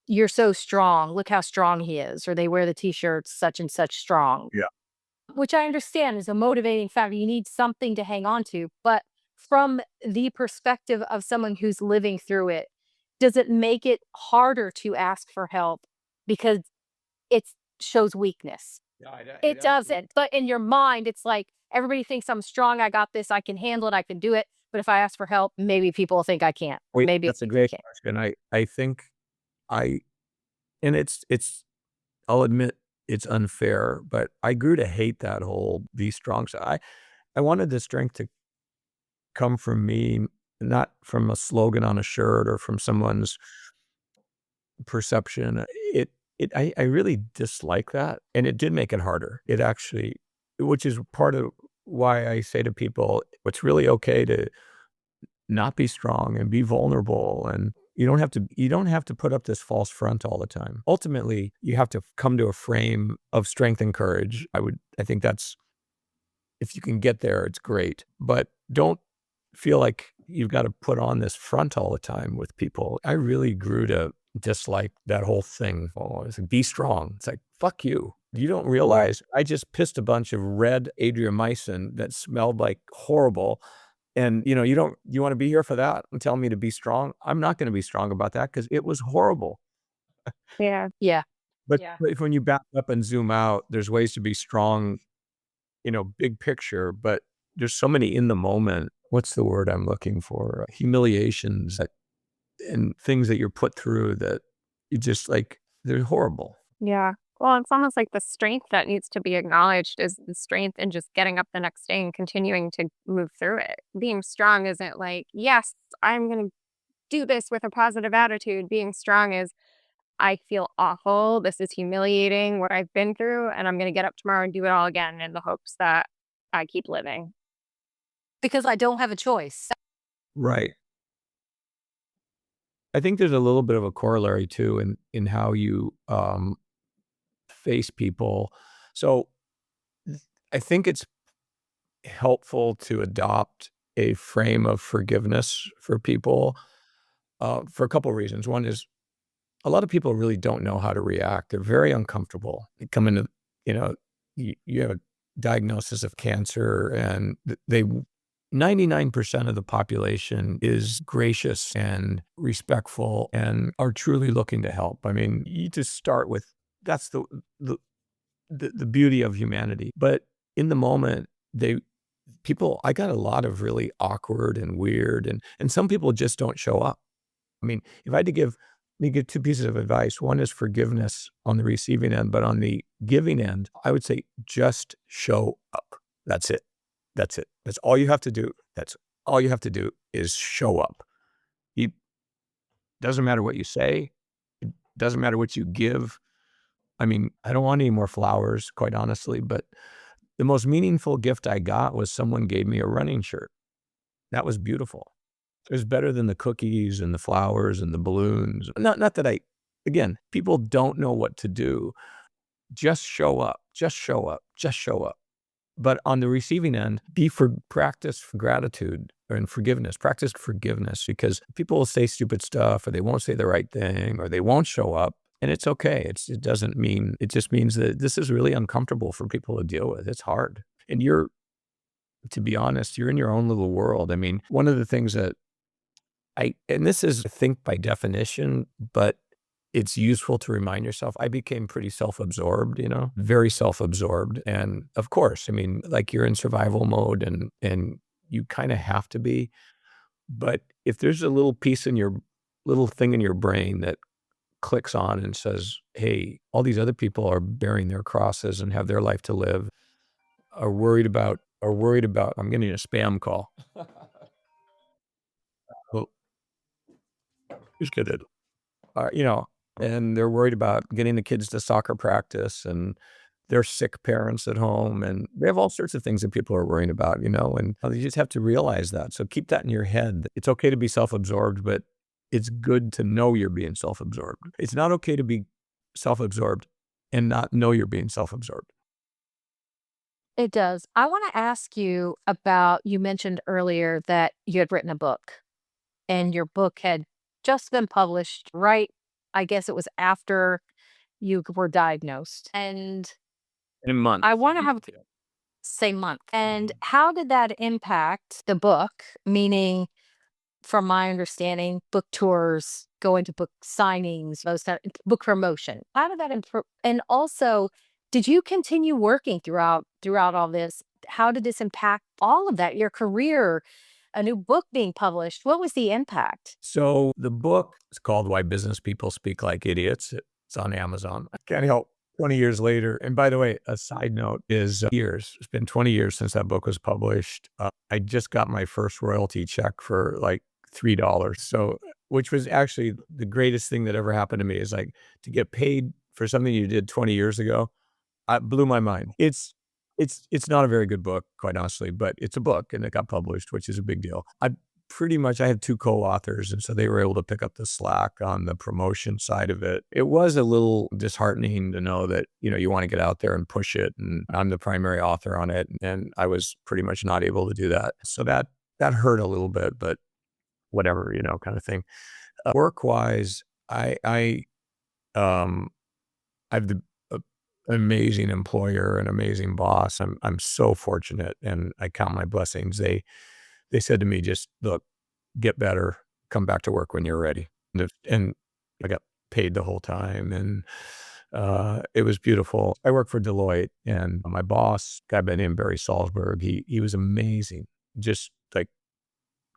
You're so strong. Look how strong he is. Or they wear the t-shirts such and such strong, Yeah. which I understand is a motivating factor. You need something to hang on to. But from the perspective of someone who's living through it, does it make it harder to ask for help because it shows weakness? Yeah, It doesn't. But in your mind, it's like everybody thinks I'm strong. I got this. I can handle it. I can do it. But if I ask for help, maybe people will think I can't. Or wait, maybe that's a I great can't. question. I think I and it's I'll admit it's unfair, but I grew to hate that whole be strong. So I wanted the strength to come from me, not from a slogan on a shirt or from someone's perception. I really dislike that, and it did make it harder. It actually, which is part of why I say to people, it's really okay to not be strong and be vulnerable, and you don't have to put up this false front all the time. Ultimately, you have to come to a frame of strength and courage. I think that's, if you can get there, it's great, but don't feel like you've got to put on this front all the time with people. I really grew to dislike that whole thing. Oh, it's like, be strong. It's like, fuck you. You don't realize I just pissed a bunch of red Adriamycin that smelled like horrible. And you want to be here for that and tell me to be strong? I'm not going to be strong about that because it was horrible. Yeah. Yeah. But Yeah. but when you back up and zoom out, there's ways to be strong, big picture, but there's so many in the moment. What's the word I'm looking for? Humiliations and things that you're put through that you just like, they're horrible. Yeah. Well, it's almost like the strength that needs to be acknowledged is the strength in just getting up the next day and continuing to move through it. Being strong isn't like, yes, I'm going to do this with a positive attitude. Being strong is, I feel awful. This is humiliating what I've been through. And I'm going to get up tomorrow and do it all again in the hopes that I keep living. Because I don't have a choice. Right. I think there's a little bit of a corollary too in how you face people. So I think it's helpful to adopt a frame of forgiveness for people for a couple of reasons. One is a lot of people really don't know how to react. They're very uncomfortable. They come into, you know, you have a diagnosis of cancer, and they 99% of the population is gracious and respectful and are truly looking to help. I mean, you just start with that's the the beauty of humanity. But in the moment, they people I got a lot of really awkward and weird and some people just don't show up. I mean, if I had to give let me give two pieces of advice. One is forgiveness on the receiving end, but on the giving end, I would say just show up. That's it. That's it. That's all you have to do. That's all you have to do is show up. It doesn't matter what you say. It doesn't matter what you give. I mean, I don't want any more flowers, quite honestly, but the most meaningful gift I got was someone gave me a running shirt. That was beautiful. It was better than the cookies and the flowers and the balloons. Not that again, people don't know what to do. Just show up. Just show up. Just show up. But on the receiving end, practice for gratitude and forgiveness. Practice forgiveness because people will say stupid stuff or they won't say the right thing or they won't show up. And it's okay. It doesn't mean, it just means that this is really uncomfortable for people to deal with. It's hard. And to be honest, you're in your own little world. I mean, one of the things that and this is, I think, by definition, but it's useful to remind yourself. I became pretty self-absorbed, very self-absorbed. And of course, I mean, like you're in survival mode and you kind of have to be. But if there's a little thing in your brain that clicks on and says, hey, all these other people are bearing their crosses and have their life to live, are worried about, I'm getting a spam call. Well, who's kidding? uh, you know, and they're worried about getting the kids to soccer practice and they're sick parents at home and they have all sorts of things that people are worrying about, and you just have to realize that. So keep that in your head. It's okay to be self-absorbed, but it's good to know you're being self-absorbed. It's not okay to be self-absorbed and not know you're being self-absorbed. It does. I want to ask you about, you mentioned earlier that you had written a book and your book had just been published, right? I guess it was after you were diagnosed. And In a month. I want to have same month. And how did that impact the book? Meaning, from my understanding, book tours, going to book signings, book promotion. How did that and also, did you continue working throughout all this? How did this impact all of that? Your career, a new book being published. What was the impact? So the book is called Why Business People Speak Like Idiots. It's on Amazon. I can't help 20 years later. And by the way, a side note is years. It's been 20 years since that book was published. I just got my first royalty check for like $3. So, which was actually the greatest thing that ever happened to me is like to get paid for something you did 20 years ago. It blew my mind. It's not a very good book, quite honestly, but it's a book and it got published, which is a big deal. I have two co-authors, and so they were able to pick up the slack on the promotion side of it. It was a little disheartening to know that, you want to get out there and push it, and I'm the primary author on it, and I was pretty much not able to do that. So that hurt a little bit, but whatever, kind of thing. Work-wise, um, I have the amazing employer and amazing boss. I'm so fortunate, and I count my blessings. They said to me, just look, get better, come back to work when you're ready. And I got paid the whole time, and it was beautiful. I worked for Deloitte, and my boss, guy by the name Barry Salzberg, he was amazing. Just like,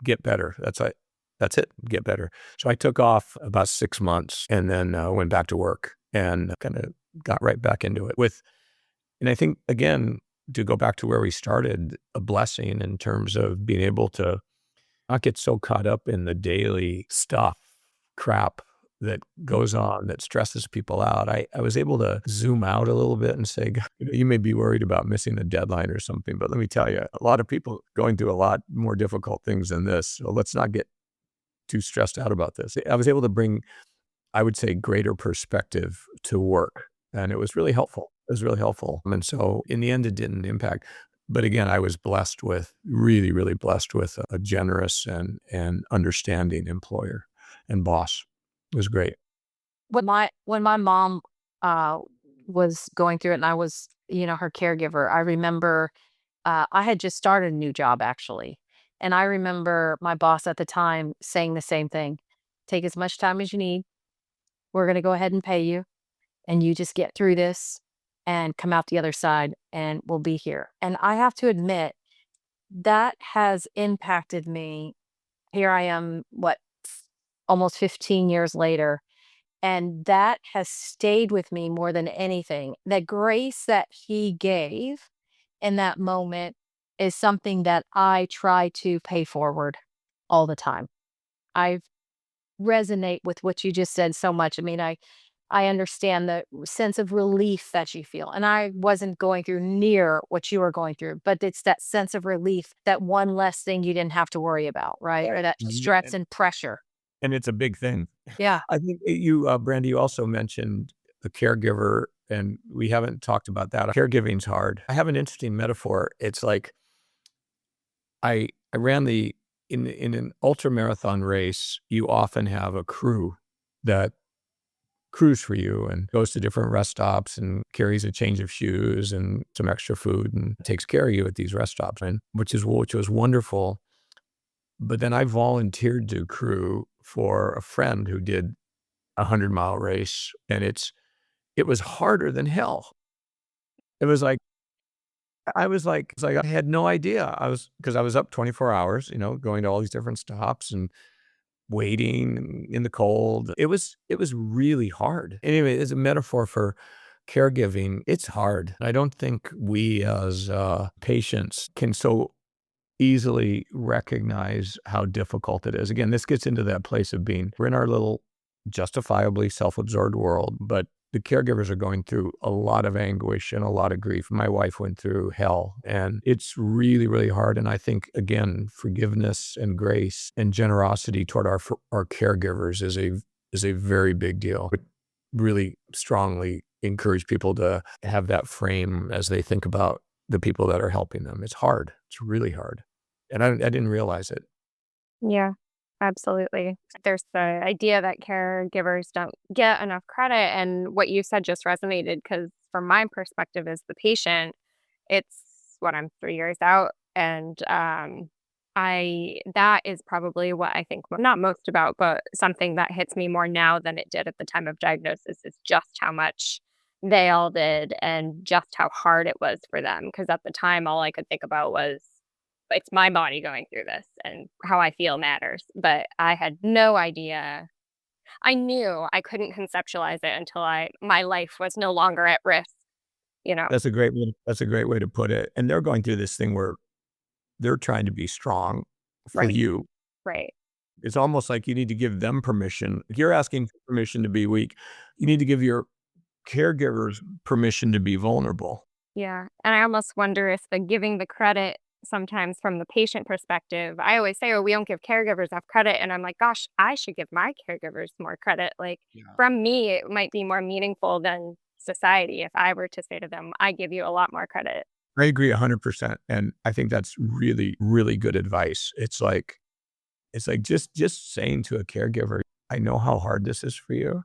get better. That's it. Get better. So I took off about 6 months and then went back to work and kind of got right back into it and I think, again, to go back to where we started, a blessing in terms of being able to not get so caught up in the daily stuff, crap that goes on that stresses people out. I was able to zoom out a little bit and say, "God, you may be worried about missing a deadline or something, but let me tell you, a lot of people going through a lot more difficult things than this. So let's not get too stressed out about this." I was able to bring, I would say, greater perspective to work, and it was really helpful. It was really helpful. And so in the end, it didn't impact. But again, I was blessed with, really, really blessed with a generous and understanding employer and boss. It was great. When my mom uh, was going through it, and I was, her caregiver, I remember I had just started a new job actually, and I remember my boss at the time saying the same thing: "Take as much time as you need. We're going to go ahead and pay you, and you just get through this and come out the other side, and we'll be here." And I have to admit that has impacted me. Here I am, almost 15 years later, and that has stayed with me more than anything. The grace that he gave in that moment is something that I try to pay forward all the time. I resonate with what you just said so much. I mean, I understand the sense of relief that you feel. And I wasn't going through near what you were going through, but it's that sense of relief, that one less thing you didn't have to worry about, right? Or that Mhm. stress and pressure. And it's a big thing. Yeah. I think Brandy, you also mentioned the caregiver, and we haven't talked about that. Caregiving's hard. I have an interesting metaphor. It's like I ran in an ultra marathon race, you often have a crew that crews for you and goes to different rest stops and carries a change of shoes and some extra food and takes care of you at these rest stops, and which was wonderful. But then I volunteered to crew for a friend who did a 100-mile race, and it was harder than hell. It was like I had no idea. Because I was up 24 hours, going to all these different stops and waiting in the cold. It was really hard. Anyway, as a metaphor for caregiving, it's hard. I don't think we as patients can so easily recognize how difficult it is. Again, this gets into that place of being, we're in our little justifiably self-absorbed world, but the caregivers are going through a lot of anguish and a lot of grief. My wife went through hell, and it's really, really hard. And I think, again, forgiveness and grace and generosity toward our caregivers is a very big deal. But really strongly encourage people to have that frame as they think about the people that are helping them. It's hard. It's really hard. And I didn't realize it. Yeah, absolutely. There's the idea that caregivers don't get enough credit. And what you said just resonated because, from my perspective as the patient, it's what I'm 3 years out. And that is probably what I think not most about, but something that hits me more now than it did at the time of diagnosis is just how much they all did and just how hard it was for them. Because at the time, all I could think about was, it's my body going through this and how I feel matters. But I had no idea. I knew I couldn't conceptualize it until my life was no longer at risk, you know? That's a great way to put it. And they're going through this thing where they're trying to be strong for Right. you. Right. It's almost like you need to give them permission. If you're asking for permission to be weak, you need to give your caregivers permission to be vulnerable. Yeah. And I almost wonder if the giving the credit sometimes from the patient perspective, I always say, oh, we don't give caregivers enough credit. And I'm like, gosh, I should give my caregivers more credit. Like, Yeah. from me, it might be more meaningful than society if I were to say to them, I give you a lot more credit. I agree 100%. And I think that's really, really good advice. It's like just saying to a caregiver, I know how hard this is for you.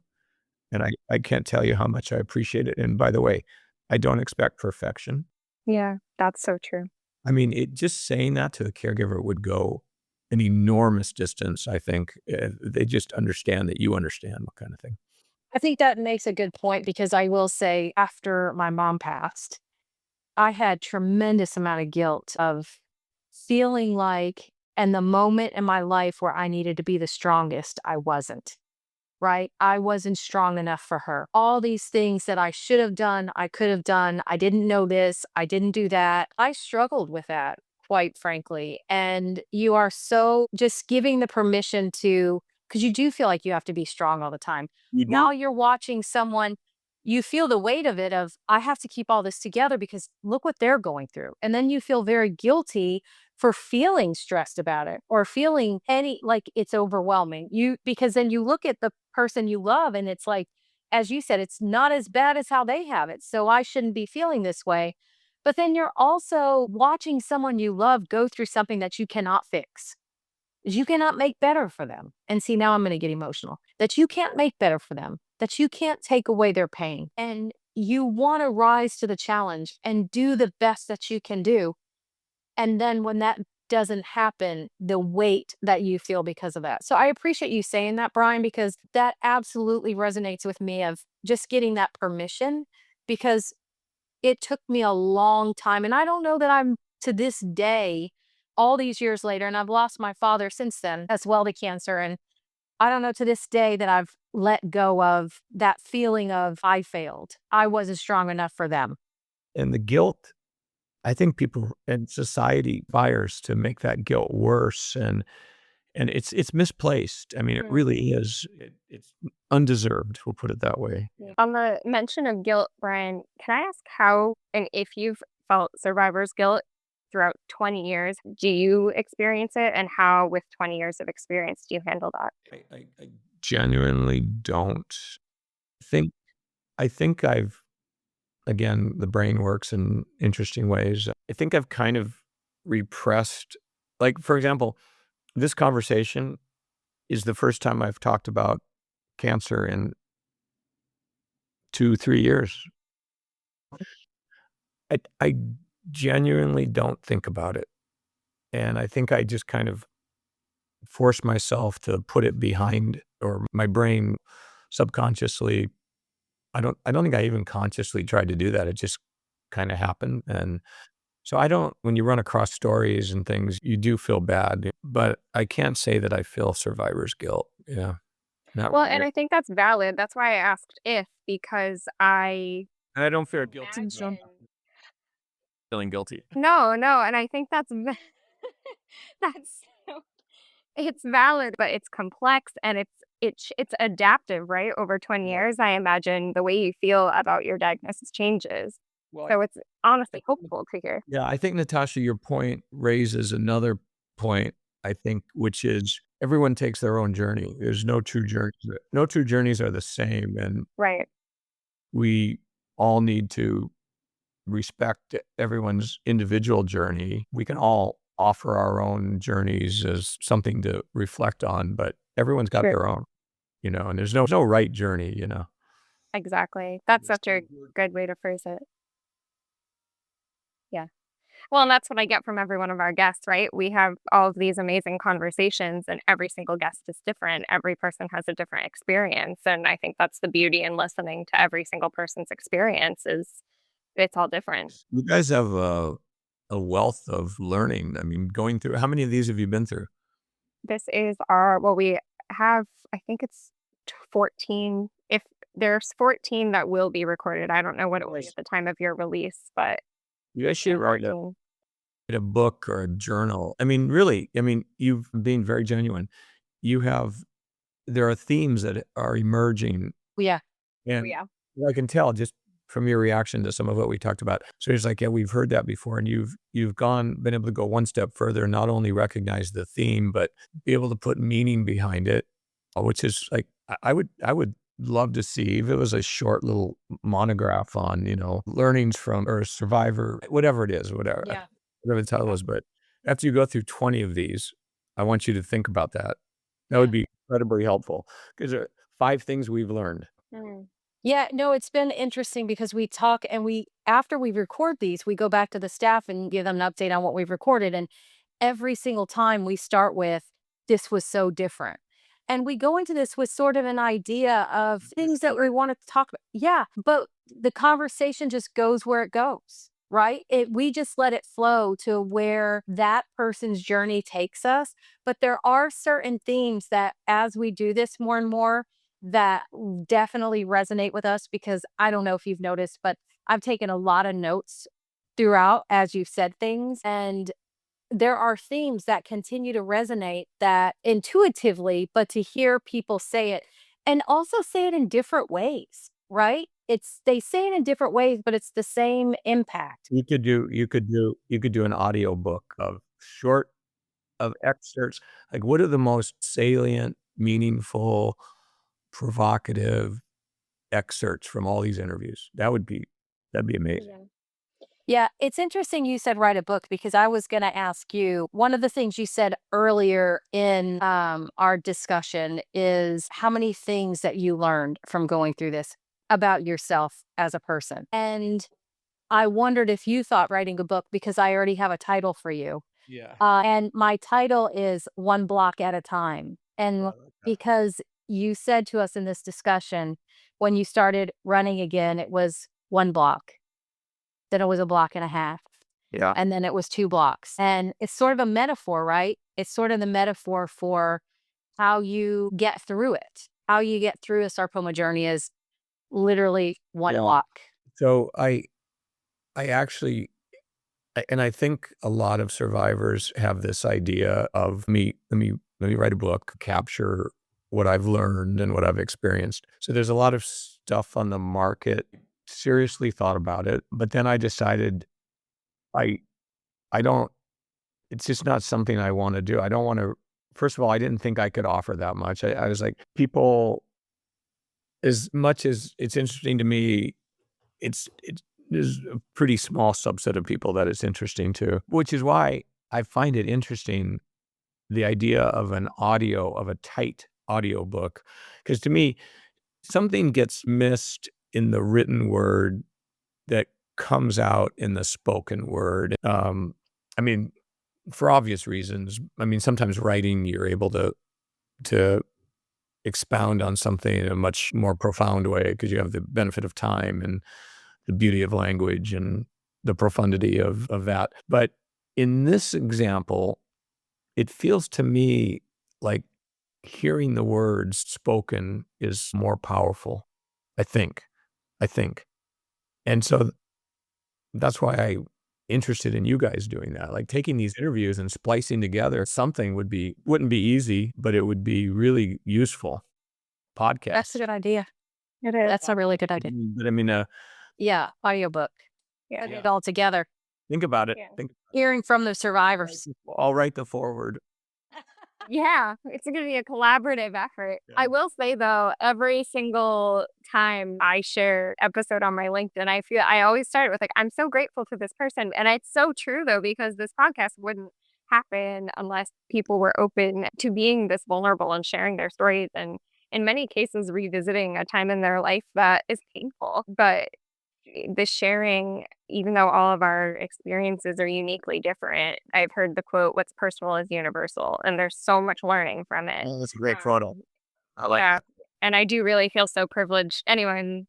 And I can't tell you how much I appreciate it. And by the way, I don't expect perfection. Yeah, that's so true. I mean, just saying that to a caregiver would go an enormous distance, I think. They just understand that you understand, what kind of thing. I think that makes a good point because I will say after my mom passed, I had tremendous amount of guilt of feeling like and the moment in my life where I needed to be the strongest, I wasn't. Right? I wasn't strong enough for her. All these things that I should have done, I could have done. I didn't know this, I didn't do that. I struggled with that, quite frankly. And you are so just giving the permission to, because you do feel like you have to be strong all the time. You do? While you're watching someone, you feel the weight of it of, I have to keep all this together because look what they're going through. And then you feel very guilty for feeling stressed about it or feeling any like it's overwhelming you because then you look at the person you love and it's like as you said it's not as bad as how they have it, so I shouldn't be feeling this way. But then you're also watching someone you love go through something that you cannot fix, you cannot make better for them. And see, now I'm going to get emotional, that you can't make better for them, that you can't take away their pain, and you want to rise to the challenge and do the best that you can do. And then when that doesn't happen, the weight that you feel because of that. So I appreciate you saying that, Brian, because that absolutely resonates with me of just getting that permission because it took me a long time. And I don't know that I'm to this day, all these years later, and I've lost my father since then as well to cancer. And I don't know to this day that I've let go of that feeling of I failed. I wasn't strong enough for them. And the guilt, I think people and society fires to make that guilt worse, and it's misplaced. I mean, it Mm. really is. It's undeserved. We'll put it that way. Yeah. On the mention of guilt, Brian, can I ask how and if you've felt survivor's guilt throughout 20 years, do you experience it? And how, with 20 years of experience, do you handle that? I genuinely don't think. I think I've again the brain works in interesting ways. I think I've kind of repressed. Like for example, this conversation is the first time I've talked about cancer in 2, 3 years. I genuinely don't think about it, and I think I just kind of force myself to put it behind, or my brain subconsciously. I don't think I even consciously tried to do that. It just kind of happened, and so I don't. When you run across stories and things, you do feel bad, but I can't say that I feel survivor's guilt. Yeah, not Well, and really. I think that's valid. That's why I asked if, because I And I don't feel guilty about imagine. feeling guilty. No, no, and I think that's that's so it's valid, but it's complex and it's adaptive, right? Over 20 Right. years, I imagine the way you feel about your diagnosis changes. Well, So it's I honestly think hopeful to hear. yeah, I think, Natasha, your point raises another point, I think, which is everyone takes their own journey. There's no true journey. No two journeys are the same, and Right. we all need to respect everyone's individual journey. We can all offer our own journeys as something to reflect on, but everyone's got True. their own, and there's no right journey. Exactly. That's such a good way to phrase it. Yeah. Well, and that's what I get from every one of our guests, right? We have all of these amazing conversations, and every single guest is different. Every person has a different experience. And I think that's the beauty in listening to every single person's experience is it's all different. You guys have a wealth of learning. I mean, going through how many of these have you been through? This is our, well, we have, I think it's 14. If there's 14 that will be recorded, I don't know what it will be Nice. at the time of your release, but You guys should there's write 14. a book or a journal. I mean, really, I mean, you've been very genuine. You have there are themes that are emerging, Yeah. Oh, and yeah. I can tell just from your reaction to some of what we talked about. So it's like, yeah, we've heard that before, and you've been able to go one step further, not only recognize the theme, but be able to put meaning behind it, which is like I would love to see if it was a short little monograph on learnings from or survivor, whatever it is, Yeah. whatever the title is. But after you go through 20 of these, I want you to think about that. That would Yeah. be incredibly helpful because there are 5 things we've learned. Mm. Yeah, no, it's been interesting because we talk and we after we record these, we go back to the staff and give them an update on what we've recorded. And every single time we start with, this was so different. And we go into this with sort of an idea of things that we want to talk about. Yeah, but the conversation just goes where it goes, right? We just let it flow to where that person's journey takes us. But there are certain themes that as we do this more and more, that definitely resonate with us, because I don't know if you've noticed, but I've taken a lot of notes throughout as you've said things. And there are themes that continue to resonate that intuitively, but to hear people say it and also say it in different ways, right? They say it in different ways, but it's the same impact. You could do an audio book of excerpts. Like, what are the most salient, meaningful, provocative excerpts from all these interviews? That'd be amazing. Yeah, it's interesting you said write a book, because I was going to ask you, one of the things you said earlier in our discussion is how many things that you learned from going through this about yourself as a person. And I wondered if you thought writing a book, because I already have a title for you. Yeah. And my title is One Block at a Time. Oh, And I like that. because you said to us in this discussion, when you started running again, it was one block, then it was a block and a half, Yeah. and then it was 2 blocks. And it's sort of a metaphor, right? It's sort of the metaphor for how you get through it. How you get through a sarcoma journey is literally one Yeah. block. So I actually and I think a lot of survivors have this idea of let me write a book, capture what I've learned and what I've experienced. So there's a lot of stuff on the market. Seriously thought about it, but then I decided I I don't it's just not something I want to do. I don't want to First of all, I didn't think I could offer that much. I was like, people, as much as it's interesting to me, there's a pretty small subset of people that it's interesting to, which is why I find it interesting, the idea of a tight audio book. Because to me, something gets missed in the written word that comes out in the spoken word. I mean, for obvious reasons. I mean, sometimes writing, you're able to expound on something in a much more profound way because you have the benefit of time and the beauty of language and the profundity of that. But in this example, it feels to me like hearing the words spoken is more powerful. I think. I think. And so that's why I interested in you guys doing that, like taking these interviews and splicing together something wouldn't be easy, but it would be really useful That's a podcast. good idea. It is. That's a really good idea. But I mean, Yeah, audiobook. Yeah. Put yeah, it all together. think about it. Yeah. Hearing from the survivors. I'll write the foreword. Yeah, it's going to be a collaborative effort. Yeah. I will say though, every single time I share episode on my LinkedIn, I always start with like, I'm so grateful to this person. And it's so true though, because this podcast wouldn't happen unless people were open to being this vulnerable and sharing their stories. And in many cases, revisiting a time in their life that is painful. But the sharing, even though all of our experiences are uniquely different, I've heard the quote, what's personal is universal. And there's so much learning from it. Oh, that's a great Um, photo. I like yeah. that. And I do really feel so privileged. Anyone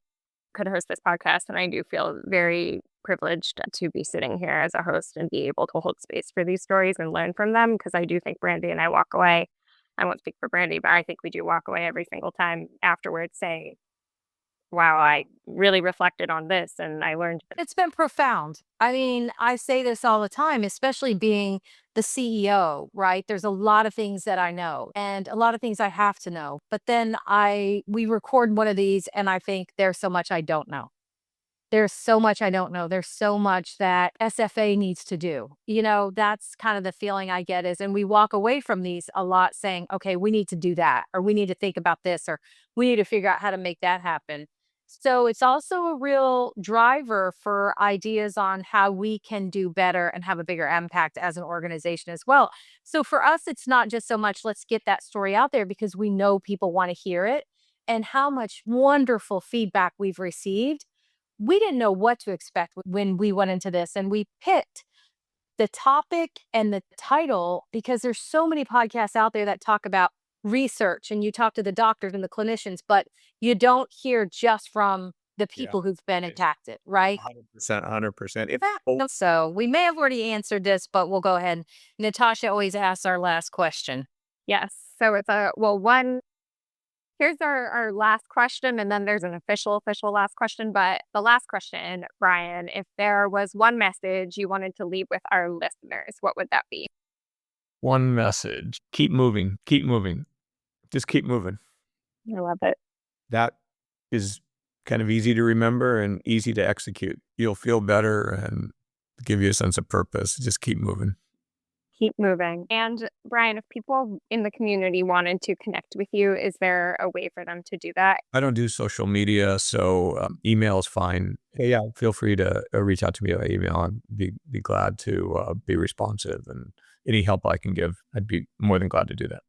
could host this podcast. And I do feel very privileged to be sitting here as a host and be able to hold space for these stories and learn from them. Because I do think Brandy and I walk away. I won't speak for Brandy, but I think we do walk away every single time afterwards saying, wow, I really reflected on this and I learned. It's been profound. I mean, I say this all the time, especially being the CEO, right? There's a lot of things that I know and a lot of things I have to know. But then we record one of these and I think there's so much I don't know. There's so much I don't know. There's so much that SFA needs to do. That's kind of the feeling I get and we walk away from these a lot saying, okay, we need to do that, or we need to think about this, or we need to figure out how to make that happen. So it's also a real driver for ideas on how we can do better and have a bigger impact as an organization as well. So for us, it's not just so much let's get that story out there because we know people want to hear it, and how much wonderful feedback we've received. We didn't know what to expect when we went into this, and we picked the topic and the title because there's so many podcasts out there that talk about research and you talk to the doctors and the clinicians, but you don't hear just from the Yeah. people who've been It's impacted, right? 100%, 100%. If So we may have already answered this, but we'll go ahead. Natasha always asks our last question. Yes. So it's here's our last question, and then there's an official last question. But the last question, Brian, if there was one message you wanted to leave with our listeners, what would that be? one message, keep moving, keep moving. Just keep moving. I love it. That is kind of easy to remember and easy to execute. You'll feel better and give you a sense of purpose. Just keep moving. Keep moving. And Brian, if people in the community wanted to connect with you, is there a way for them to do that? I don't do social media, so email is fine. Hey, yeah, feel free to reach out to me by email. I'd be glad to be responsive, and any help I can give, I'd be more than glad to do that.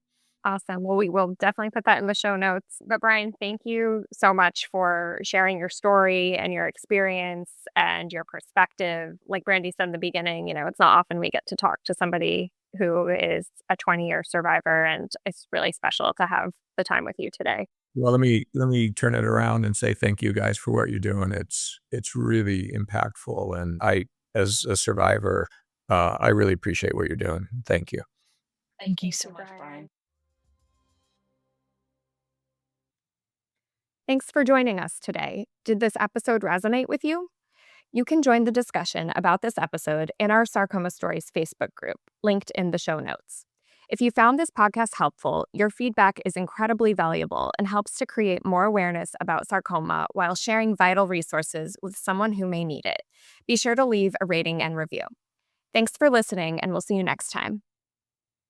Awesome. Well, we will definitely put that in the show notes. But Brian, thank you so much for sharing your story and your experience and your perspective. Like Brandy said in the beginning, it's not often we get to talk to somebody who is a 20-year survivor, and it's really special to have the time with you today. Well, let me turn it around and say thank you guys for what you're doing. It's really impactful, and as a survivor, I really appreciate what you're doing. Thank you. Thank you Thank so you, much, Brian. Brian. Thanks for joining us today. Did this episode resonate with you? You can join the discussion about this episode in our Sarcoma Stories Facebook group, linked in the show notes. If you found this podcast helpful, your feedback is incredibly valuable and helps to create more awareness about sarcoma while sharing vital resources with someone who may need it. Be sure to leave a rating and review. Thanks for listening, and we'll see you next time.